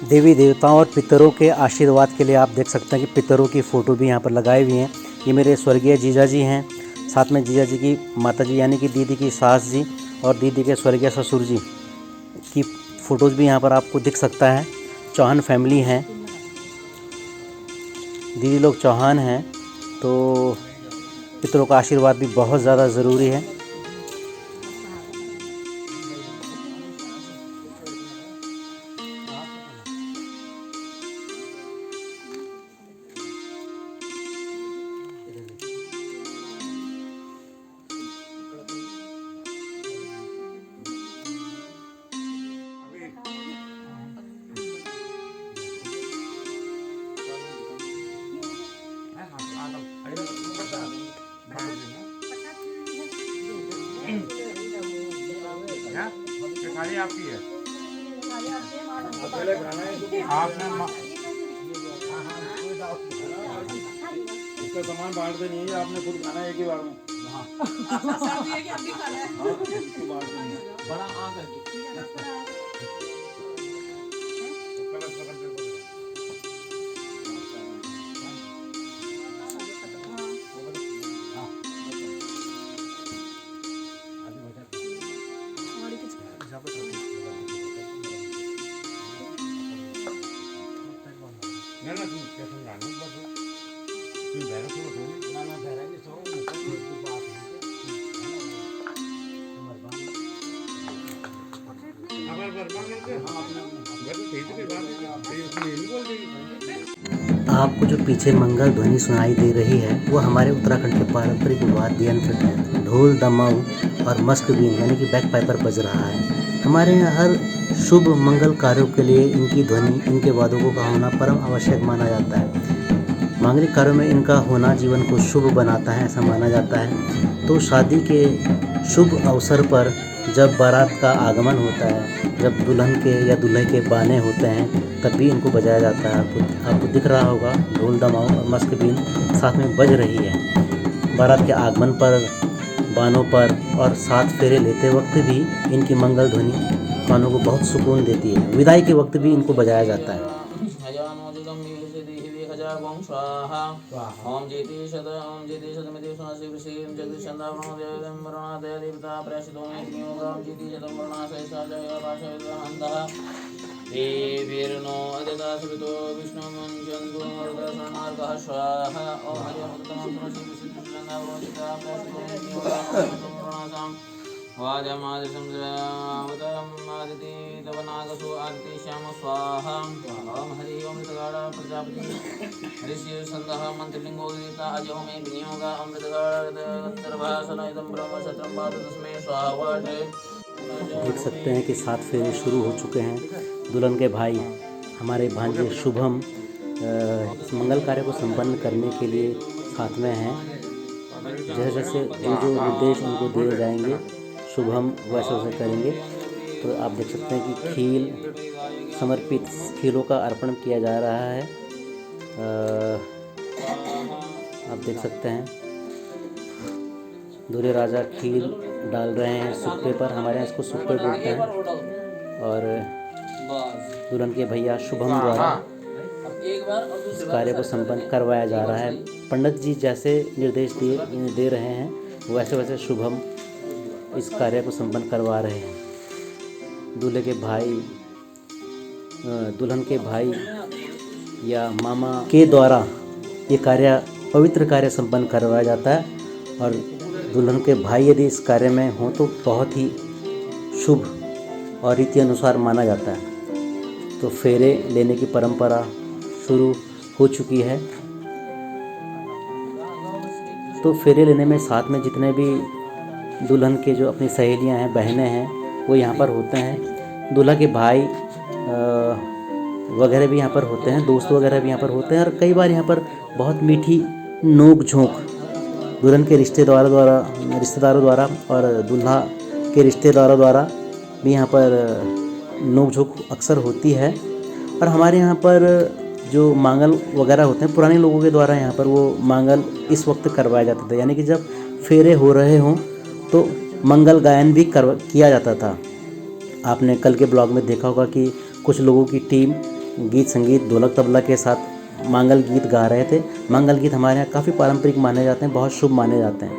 देवी देवताओं और पितरों के आशीर्वाद के लिए आप देख सकते हैं कि पितरों की फ़ोटो भी यहाँ पर लगाई हुई हैं। ये मेरे स्वर्गीय जीजा जी हैं, साथ में जीजा जी की माता जी यानी कि दीदी की सास जी और दीदी के स्वर्गीय ससुर जी की फ़ोटोज़ भी यहाँ पर आपको दिख सकता है। चौहान फैमिली हैं, दीदी लोग चौहान हैं, तो पितरों का आशीर्वाद भी बहुत ज़्यादा ज़रूरी है।
ये थाली आपकी है। आपने इसका सामान बांट देनी है, आपने खुद खाना एक ही बार में। ना ना तू क्या समझाना बस तू बहरा थोड़ा थोड़ी ना ना बहरा की सो मुझे बात है अगर बर्बाद करते हम अपना घर भेज के बात ये उसने नहीं बोल दी।
आपको जो पीछे मंगल ध्वनि सुनाई दे रही है वो हमारे उत्तराखंड के पारंपरिक वाद्य यंत्र ढोल दमाऊ और मस्कबीन यानी कि बैक पाइपर बज रहा है। हमारे यहाँ हर शुभ मंगल कार्यों के लिए इनकी ध्वनि, इनके वादकों का होना परम आवश्यक माना जाता है। मांगलिक कार्यों में इनका होना जीवन को शुभ बनाता है, ऐसा माना जाता है। तो शादी के शुभ अवसर पर जब बारात का आगमन होता है, जब दुल्हन के या दूल्हे के बाने होते हैं, तब भी इनको बजाया जाता है। आपको दिख रहा होगा ढोल दमाऊ और मस्कबीन साथ में बज रही है। बारात के आगमन पर, बानों पर और साथ फेरे लेते वक्त भी इनकी मंगल ध्वनि कानों को बहुत सुकून देती है। विदाई के वक्त भी इनको बजाया जाता है।
ओम जेति शत मिति सुनासि वृषिं जगदीशंदा ब्रह्मदेवं वरुणादय देवता प्रयासितो मे नियोगं जेति शतं वर्णासय साजय भाषयन्तः देवीर्नो अदता सवितो विष्णुमञ्चन्तु मरुदशरणार्कः स्वाहा ओम हरिमतमं सुनासि वृषिं जगदीशंदा ब्रह्मदेवता प्रयासितो मे नियोगं वर्णासां वाजमादिशं जयावतम् आदिति तवनागसो आदिति श्याम स्वाहा ओम हरि ओम मृतगाड़ा प्रजापति ऋषि संदः मंत्रलिंगो देवता अजो मे विनियोगा अमृतगाड़ा इदं ब्रह्म शत्रं पाद तस्मै स्वाहा वाटे।
देख सकते हैं कि 7 फेरे शुरू हो चुके हैं। दुल्हन के भाई हमारे भांजे शुभम इस मंगल कार्य को संपन्न करने के लिए साथ में हैं। जैसे जैसे जो निर्देश उनको दिए जाएंगे शुभम वैसे वैसे करेंगे। तो आप देख सकते हैं कि खील समर्पित खीलों का अर्पण किया जा रहा है। आप देख सकते हैं दूल्हे राजा खील डाल रहे हैं सुप्पे पर, हमारे यहाँ इसको सुप्पे बोलते हैं। और दुल्हन के भैया शुभम द्वारा इस कार्य को संपन्न करवाया जा रहा है। पंडित जी जैसे निर्देश दे रहे हैं वैसे वैसे शुभम इस कार्य को संपन्न करवा रहे हैं। दूल्हे के भाई, दुल्हन के भाई या मामा के द्वारा ये कार्य, पवित्र कार्य संपन्न करवाया जाता है। और दुल्हन के भाई यदि इस कार्य में हों तो बहुत ही शुभ और रीति अनुसार माना जाता है। तो फेरे लेने की परंपरा शुरू हो चुकी है। तो फेरे लेने में साथ में जितने भी दुल्हन के जो अपनी सहेलियां हैं, बहनें हैं, वो यहाँ पर होते हैं। दूल्हा के भाई वगैरह भी यहाँ पर होते हैं, दोस्त वगैरह भी यहाँ पर होते हैं। और कई बार यहाँ पर बहुत मीठी नोक झोंक दुल्हन के रिश्तेदारों द्वारा और दूल्हा के रिश्तेदारों द्वारा भी यहाँ पर नोक झोंक अक्सर होती है। और हमारे यहाँ पर जो मांगल वगैरह होते हैं, पुराने लोगों के द्वारा यहाँ पर वो मांगल इस वक्त करवाया जाता था। यानी कि जब फेरे हो रहे हों तो मंगल गायन भी किया जाता था। आपने कल के ब्लॉग में देखा होगा कि कुछ लोगों की टीम गीत संगीत ढोलक तबला के साथ मंगल गीत गा रहे थे। मंगल गीत हमारे यहाँ काफ़ी पारंपरिक माने जाते हैं, बहुत शुभ माने जाते हैं।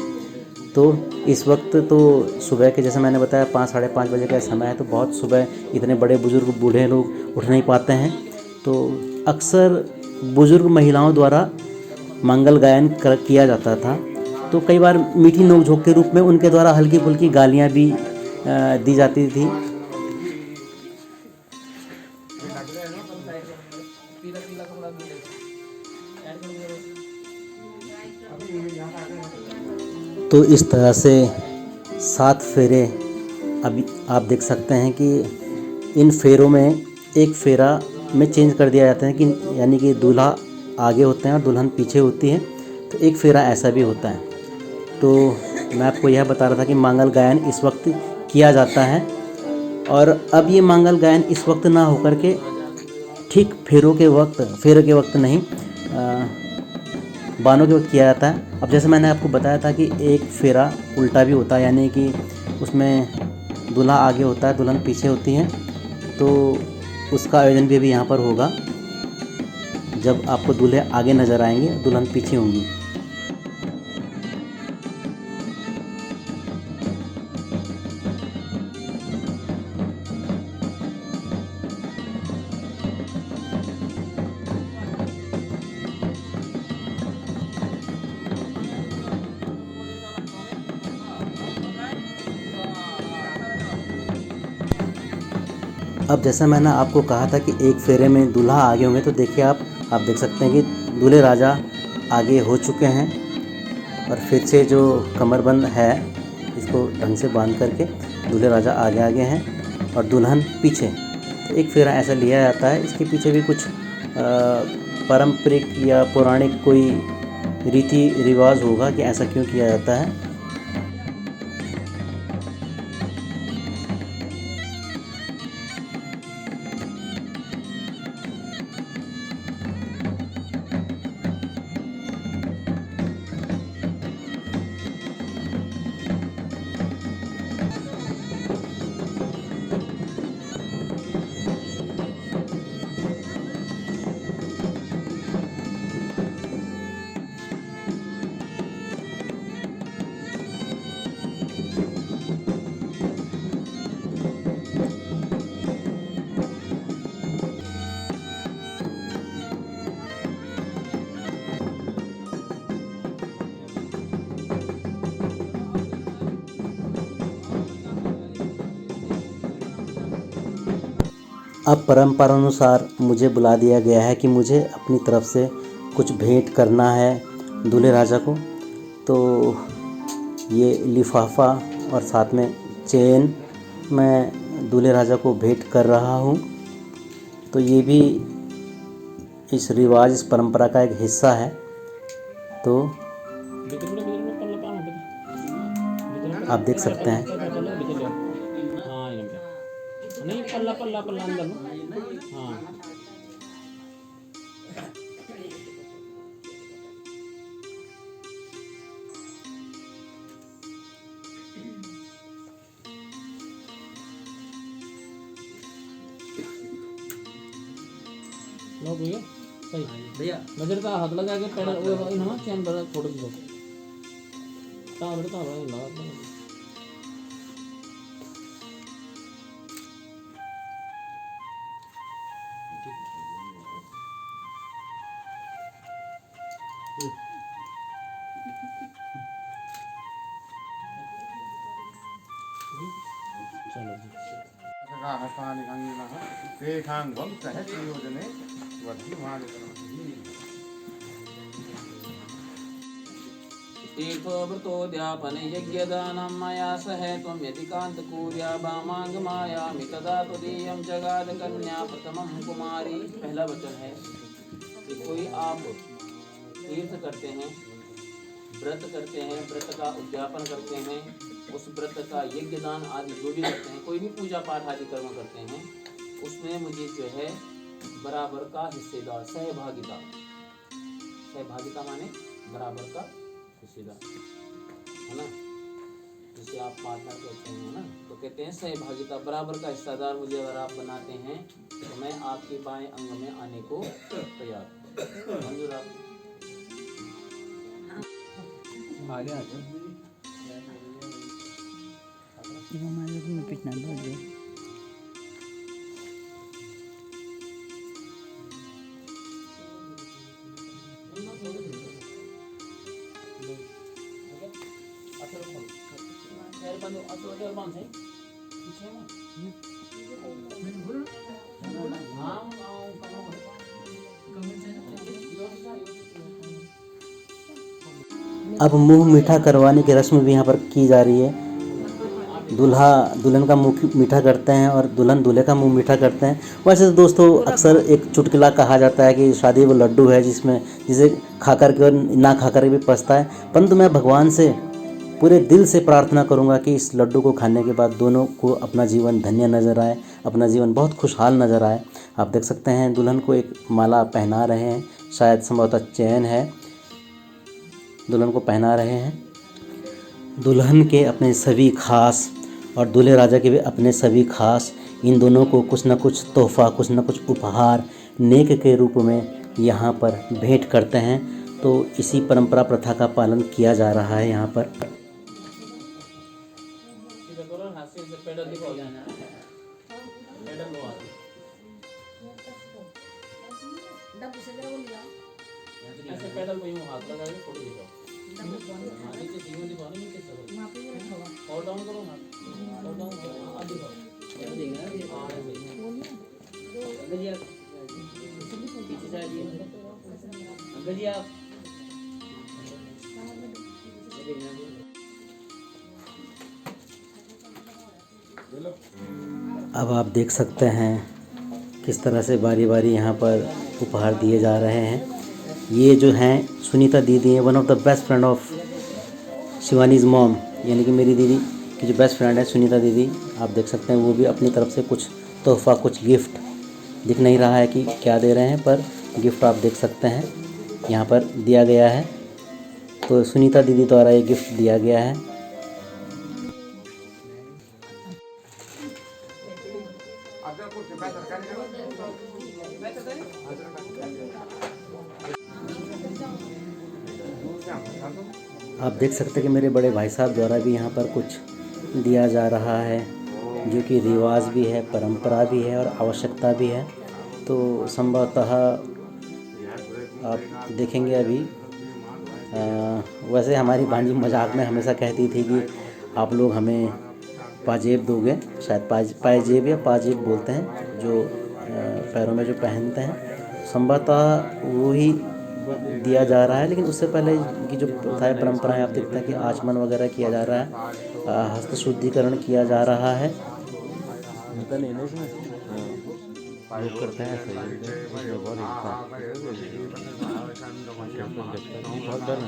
तो इस वक्त तो सुबह के, जैसे मैंने बताया, 5 साढ़े 5 बजे का समय है। तो बहुत सुबह इतने बड़े बुजुर्ग बूढ़े लोग उठ नहीं पाते हैं। तो अक्सर बुजुर्ग महिलाओं द्वारा मंगल गायन किया जाता था। तो कई बार मीठी नोक-झोंक के रूप में उनके द्वारा हल्की फुल्की गालियाँ भी दी जाती थी। तो इस तरह से 7 फेरे अभी आप देख सकते हैं कि इन फेरों में एक फेरा में चेंज कर दिया जाता है कि यानी कि दूल्हा आगे होते हैं और दुल्हन पीछे होती है। तो एक फेरा ऐसा भी होता है। तो मैं आपको यह बता रहा था कि मंगल गायन इस वक्त किया जाता है। और अब ये मंगल गायन इस वक्त ना होकर के ठीक फेरे के वक्त नहीं, बानों के वक्त किया जाता है। अब जैसे मैंने आपको बताया था कि एक फेरा उल्टा भी होता है, यानी कि उसमें दूल्हा आगे होता है, दुल्हन पीछे होती है। तो उसका आयोजन भी अभी यहाँ पर होगा। जब आपको दूल्हे आगे नज़र आएंगे, दुल्हन पीछे होंगी।
अब जैसा मैंने आपको कहा था कि एक फेरे में दूल्हा आगे होंगे, तो देखिए आप देख सकते हैं कि दूल्हे राजा आगे हो चुके हैं और फिर से जो कमरबंद है इसको ढंग से बांध करके दूल्हे राजा आगे आगे हैं और दुल्हन पीछे। एक फेरा ऐसा लिया जाता है। इसके पीछे भी कुछ पारंपरिक या पौराणिक कोई रीति रिवाज होगा कि ऐसा क्यों किया जाता है। अब परंपरानुसार मुझे बुला दिया गया है कि मुझे अपनी तरफ से कुछ भेंट करना है दूल्हे राजा को। तो ये लिफाफा और साथ में चेन मैं दूल्हे राजा को भेंट कर रहा हूँ। तो ये भी इस रिवाज, इस परंपरा का एक हिस्सा है। तो आप देख सकते हैं।
नहीं पल्ला पल्ला पल्ला अंदर हाँ लो भैया सही भैया नजर का हाथ लगा के पैर वो इन्होंने चैन बड़ा छोड़ दिया तावड़ ला चलो तीर्थोऽव्रतोऽध्यापन यज्ञदानं मया सह त्वं यतिकान्तकुर्या वामाङ्गमायामि तदा त्वदीयं जगाद कन्या प्रथमं कुमारी। पहला वचन है कि कोई आप तीर्थ करते हैं, व्रत करते हैं, व्रत का उद्यापन करते हैं, उस व्रत का यज्ञ दान आदि जो भी करते हैं, कोई भी पूजा पाठ आदि कर्म करते हैं, उसमें मुझे जो है बराबर का हिस्सेदार, सहभागिता, सहभागिता माने बराबर का हिस्सेदार है ना, जिसे आप पार्टनर कहते हैं ना, तो कहते हैं सहभागिता, बराबर का हिस्सेदार मुझे अगर आप बनाते हैं तो मैं आपके बाएं अंग में आने को तैयार। मंजूर आप आगे आ जाओ।
अब मुंह मीठा करवाने की रस्म भी यहाँ पर की जा रही है। दूल्हा दुल्हन का मुंह मीठा करते हैं और दुल्हन दूल्हे का मुंह मीठा करते हैं। वैसे तो दोस्तों अक्सर एक चुटकुला कहा जाता है कि शादी वो लड्डू है जिसे खा कर के और ना खा कर भी पछता है, परंतु मैं भगवान से पूरे दिल से प्रार्थना करूंगा कि इस लड्डू को खाने के बाद दोनों को अपना जीवन धन्य नज़र आए, अपना जीवन बहुत खुशहाल नज़र आए। आप देख सकते हैं दुल्हन को एक माला पहना रहे हैं, शायद संभवतः चैन है, दुल्हन को पहना रहे हैं। दुल्हन के अपने सभी खास और दूल्हे राजा के भी अपने सभी खास, इन दोनों को कुछ न कुछ तोहफा, कुछ न कुछ उपहार नेक के रूप में यहाँ पर भेंट करते हैं। तो इसी परंपरा प्रथा का पालन किया जा रहा है यहाँ पर। अब आप देख सकते हैं किस तरह से बारी बारी यहाँ पर उपहार दिए जा रहे हैं। ये जो हैं सुनीता दीदी हैं, one of the best friend of Shivani's mom, यानी कि मेरी दीदी की जो बेस्ट फ्रेंड है सुनीता दीदी। आप देख सकते हैं वो भी अपनी तरफ से कुछ तोहफ़ा, कुछ गिफ्ट, दिख नहीं रहा है कि क्या दे रहे हैं, पर गिफ्ट आप देख सकते हैं यहाँ पर दिया गया है। तो सुनीता दीदी द्वारा ये गिफ्ट दिया गया है। आप देख सकते हैं कि मेरे बड़े भाई साहब द्वारा भी यहाँ पर कुछ दिया जा रहा है, जो कि रिवाज भी है, परंपरा भी है और आवश्यकता भी है। तो संभवतः आप देखेंगे अभी। वैसे हमारी भांजी मजाक में हमेशा कहती थी कि आप लोग हमें पाजेब दोगे, शायद पाजेब या पाजेब बोलते हैं, जो पैरों में जो पहनते हैं, संभवतः वो ही दिया जा रहा है। लेकिन उससे पहले की जो प्रथा है, परंपरा है, आप देखते हैं कि आचमन वगैरह किया जा रहा है, हस्त शुद्धिकरण किया जा रहा है।
करते हैं बहुत डर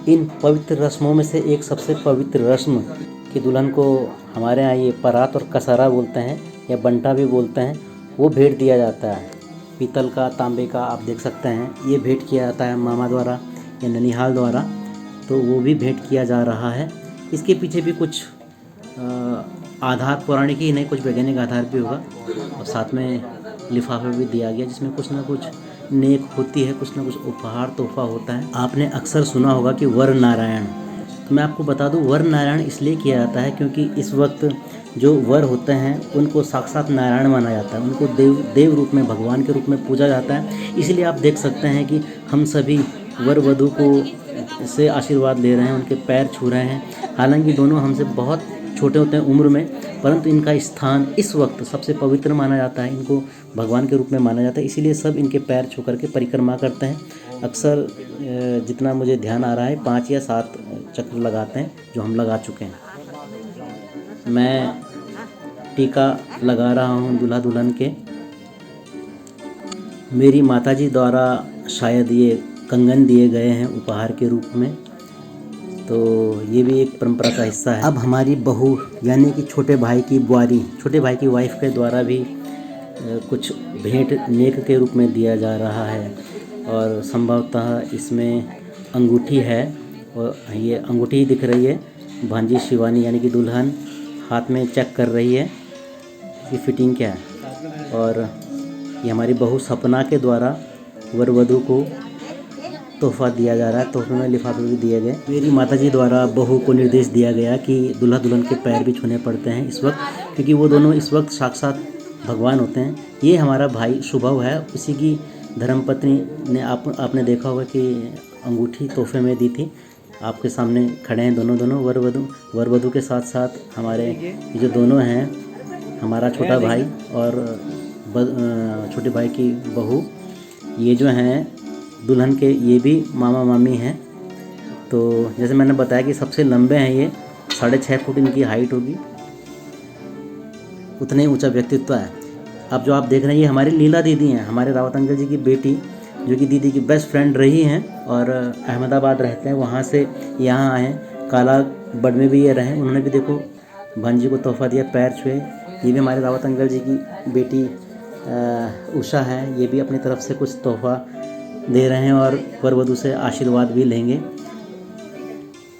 इन पवित्र रस्मों में से एक सबसे पवित्र रस्म कि दुल्हन को हमारे यहाँ ये परात और कसारा बोलते हैं या बंटा भी बोलते हैं, वो भेंट दिया जाता है। पीतल का, तांबे का, आप देख सकते हैं ये भेंट किया जाता है मामा द्वारा या ननिहाल द्वारा, तो वो भी भेंट किया जा रहा है। इसके पीछे भी कुछ आधार पौराणिक ही नहीं, कुछ वैज्ञानिक आधार भी होगा। और साथ में लिफाफा भी दिया गया जिसमें कुछ ना कुछ नेक होती है, कुछ ना कुछ उपहार तोहफा होता है। आपने अक्सर सुना होगा कि वर नारायण, तो मैं आपको बता दूं वर नारायण इसलिए किया जाता है क्योंकि इस वक्त जो वर होते हैं उनको साक्षात नारायण माना जाता है, उनको देव रूप में, भगवान के रूप में पूजा जाता है। इसलिए आप देख सकते हैं कि हम सभी वर वधू को से आशीर्वाद ले रहे हैं, उनके पैर छू रहे हैं। हालांकि दोनों हमसे बहुत छोटे होते हैं उम्र में, परंतु इनका स्थान इस वक्त सबसे पवित्र माना जाता है, इनको भगवान के रूप में माना जाता है। इसीलिए सब इनके पैर छू करके परिक्रमा करते हैं। अक्सर जितना मुझे ध्यान आ रहा है 5 या 7 चक्र लगाते हैं, जो हम लगा चुके हैं। मैं टीका लगा रहा हूँ दूल्हा दुल्हन के। मेरी माताजी द्वारा शायद ये कंगन दिए गए हैं उपहार के रूप में, तो ये भी एक परंपरा का हिस्सा है। अब हमारी बहू यानी कि छोटे भाई की बुआरी, छोटे भाई की वाइफ के द्वारा भी कुछ भेंट नेक के रूप में दिया जा रहा है। और संभवतः इसमें अंगूठी है, और ये अंगूठी दिख रही है। भांजी शिवानी यानी कि दुल्हन हाथ में चेक कर रही है। इसकी फिटिंग क्या है। और ये हमारी बहू सपना के द्वारा वर वधू को तोहफा दिया जा रहा है। तोहफे में लिफाफे भी दिए गए। मेरी माताजी द्वारा बहू को निर्देश दिया गया कि दूल्हा दुल्हन के पैर भी छूने पड़ते हैं इस वक्त, क्योंकि वो दोनों इस वक्त साक्षात भगवान होते हैं। ये हमारा भाई शुभव है, उसी की धर्मपत्नी ने आपने देखा होगा कि अंगूठी तोहफे में दी थी। आपके सामने खड़े हैं दोनों वर वधू के साथ साथ हमारे ये जो दोनों हैं, हमारा छोटा भाई और छोटे भाई की बहू, ये जो हैं दुल्हन के, ये भी मामा मामी हैं। तो जैसे मैंने बताया कि सबसे लंबे हैं ये, 6.5 फुट इनकी हाइट होगी, उतने ही ऊंचा व्यक्तित्व है। अब जो आप देख रहे हैं ये हमारी लीला दीदी हैं, हमारे रावत अंकल जी की बेटी, जो कि दीदी की बेस्ट फ्रेंड रही हैं और अहमदाबाद रहते हैं, वहाँ से यहाँ आए हैं। कालागढ़ में भी ये रहे, उन्होंने भी देखो भांजी को तोहफा दिया, पैर छुए। ये भी हमारे रावत अंकल जी की बेटी उषा है, ये भी अपनी तरफ से कुछ तोहफा दे रहे हैं और वर वधू से आशीर्वाद भी लेंगे।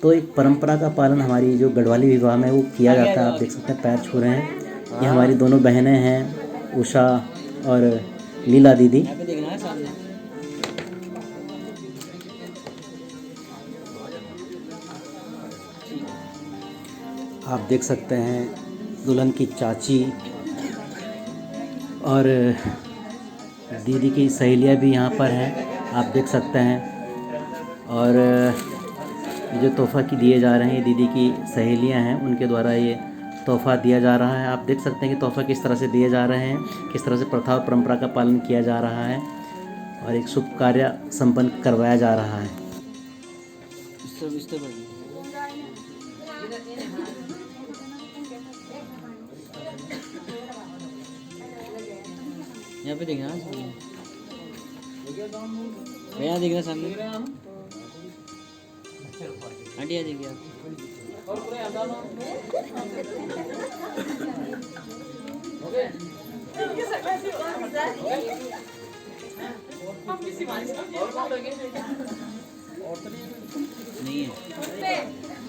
तो एक परंपरा का पालन हमारी जो गढ़वाली विवाह में वो किया जाता है। आप देख सकते हैं पैर छू रहे हैं। ये हमारी दोनों बहनें हैं, उषा और लीला दीदी। आप देख सकते हैं दुल्हन की चाची और दीदी की सहेलियाँ भी यहाँ पर हैं, आप देख सकते हैं। और ये जो तोहफ़ा की दिए जा रहे हैं, दीदी की सहेलियाँ हैं, उनके द्वारा ये तोहफ़ा दिया जा रहा है। आप देख सकते हैं कि तोहफ़ा किस तरह से दिए जा रहे हैं, किस तरह से प्रथा और परंपरा का पालन किया जा रहा है और एक शुभ कार्य संपन्न करवाया जा रहा है।
यहाँ पे देखना सामने, यहाँ देखना सामने, आंटी आ जाएगी आप। नहीं है।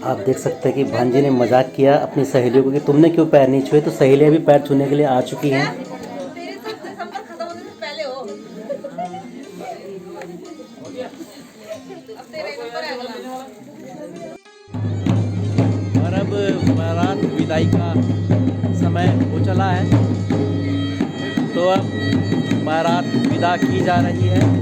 आप देख सकते हैं कि भांजी ने मजाक किया अपनी सहेलियों को कि तुमने क्यों पैर नहीं छुए, तो सहेलियाँ भी पैर छूने के लिए आ चुकी हैं।
और अब बारात विदाई का समय हो चला है, तो अब बारात विदा की जा रही है।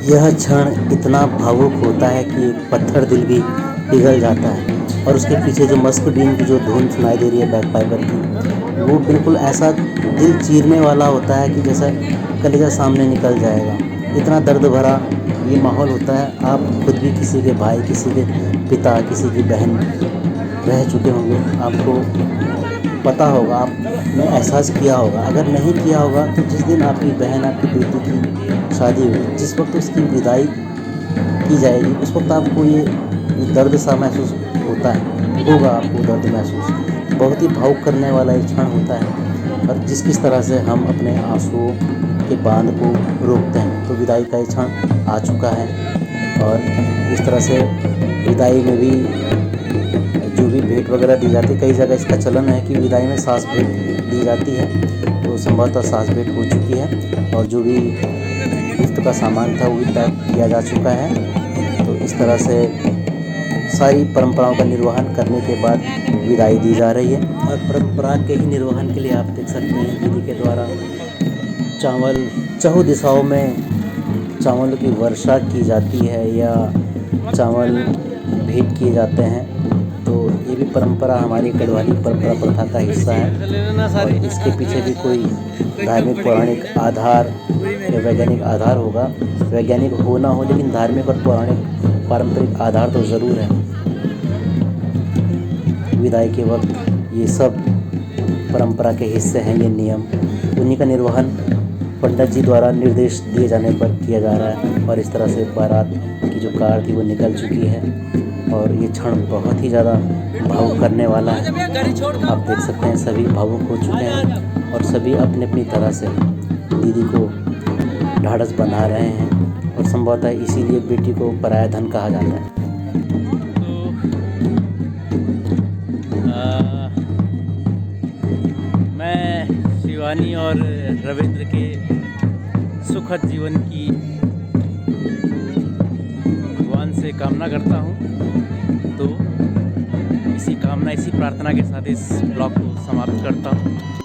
यह क्षण इतना भावुक होता है कि पत्थर दिल भी पिघल जाता है। और उसके पीछे जो मस्क बीन की जो धुन सुनाई दे रही है बैक पाइपर की, वो बिल्कुल ऐसा दिल चीरने वाला होता है कि जैसा कलेजा सामने निकल जाएगा। इतना दर्द भरा ये माहौल होता है। आप खुद भी किसी के भाई, किसी के पिता, किसी की बहन रह चुके होंगे, आपको पता होगा, आपने एहसास किया होगा। अगर नहीं किया होगा तो जिस दिन आपकी बहन, आपकी बेटी की शादी हुई, जिस वक्त उसकी विदाई की जाएगी, उस वक्त आपको ये दर्द सा महसूस होता है, होगा आपको दर्द महसूस। बहुत ही भावुक करने वाला एक क्षण होता है। और किस तरह से हम अपने आंसुओं के बांध को रोकते हैं। तो विदाई का ये क्षण आ चुका है और इस तरह से विदाई में भी जो भी भेंट वगैरह दी जाती है, कई जगह इसका चलन है कि विदाई में सास भेंट दी जाती है। तो संभवतः सास भेंट हो चुकी है और जो भी गिफ्ट का सामान था वो भी पैक किया जा चुका है। तो इस तरह से सारी परंपराओं का निर्वहन करने के बाद विदाई दी जा रही है। और परंपरा के ही निर्वहन के लिए आप देख सकते हैं दीदी के द्वारा चावल चहुँ दिशाओं में चावल की वर्षा की जाती है या चावल भेंट किए जाते हैं। तो ये भी परंपरा हमारी गढ़वाली परंपरा प्रथा का हिस्सा है। और इसके पीछे भी कोई धार्मिक पौराणिक आधार या वैज्ञानिक आधार होगा। वैज्ञानिक हो ना हो, लेकिन धार्मिक और पौराणिक
पारंपरिक आधार तो ज़रूर है। विदाई के वक्त ये सब परंपरा के हिस्से हैं, ये नियम, उन्हीं का निर्वहन पंडित जी द्वारा निर्देश दिए जाने पर किया जा रहा है। और इस तरह से बारात की जो कार थी वो निकल चुकी है और ये क्षण बहुत ही ज़्यादा भावुक करने वाला है। आप देख सकते हैं सभी भावुक हो चुके हैं और सभी अपनी अपनी तरह से दीदी को ढाढ़स बंधा रहे हैं और संभवतः इसीलिए बेटी को पराया धन कहा जाता है।
मैं शिवानी और रविंद्र के सुखद जीवन की भगवान से कामना करता हूँ। तो इसी कामना, इसी प्रार्थना के साथ इस ब्लॉग को समाप्त करता हूँ।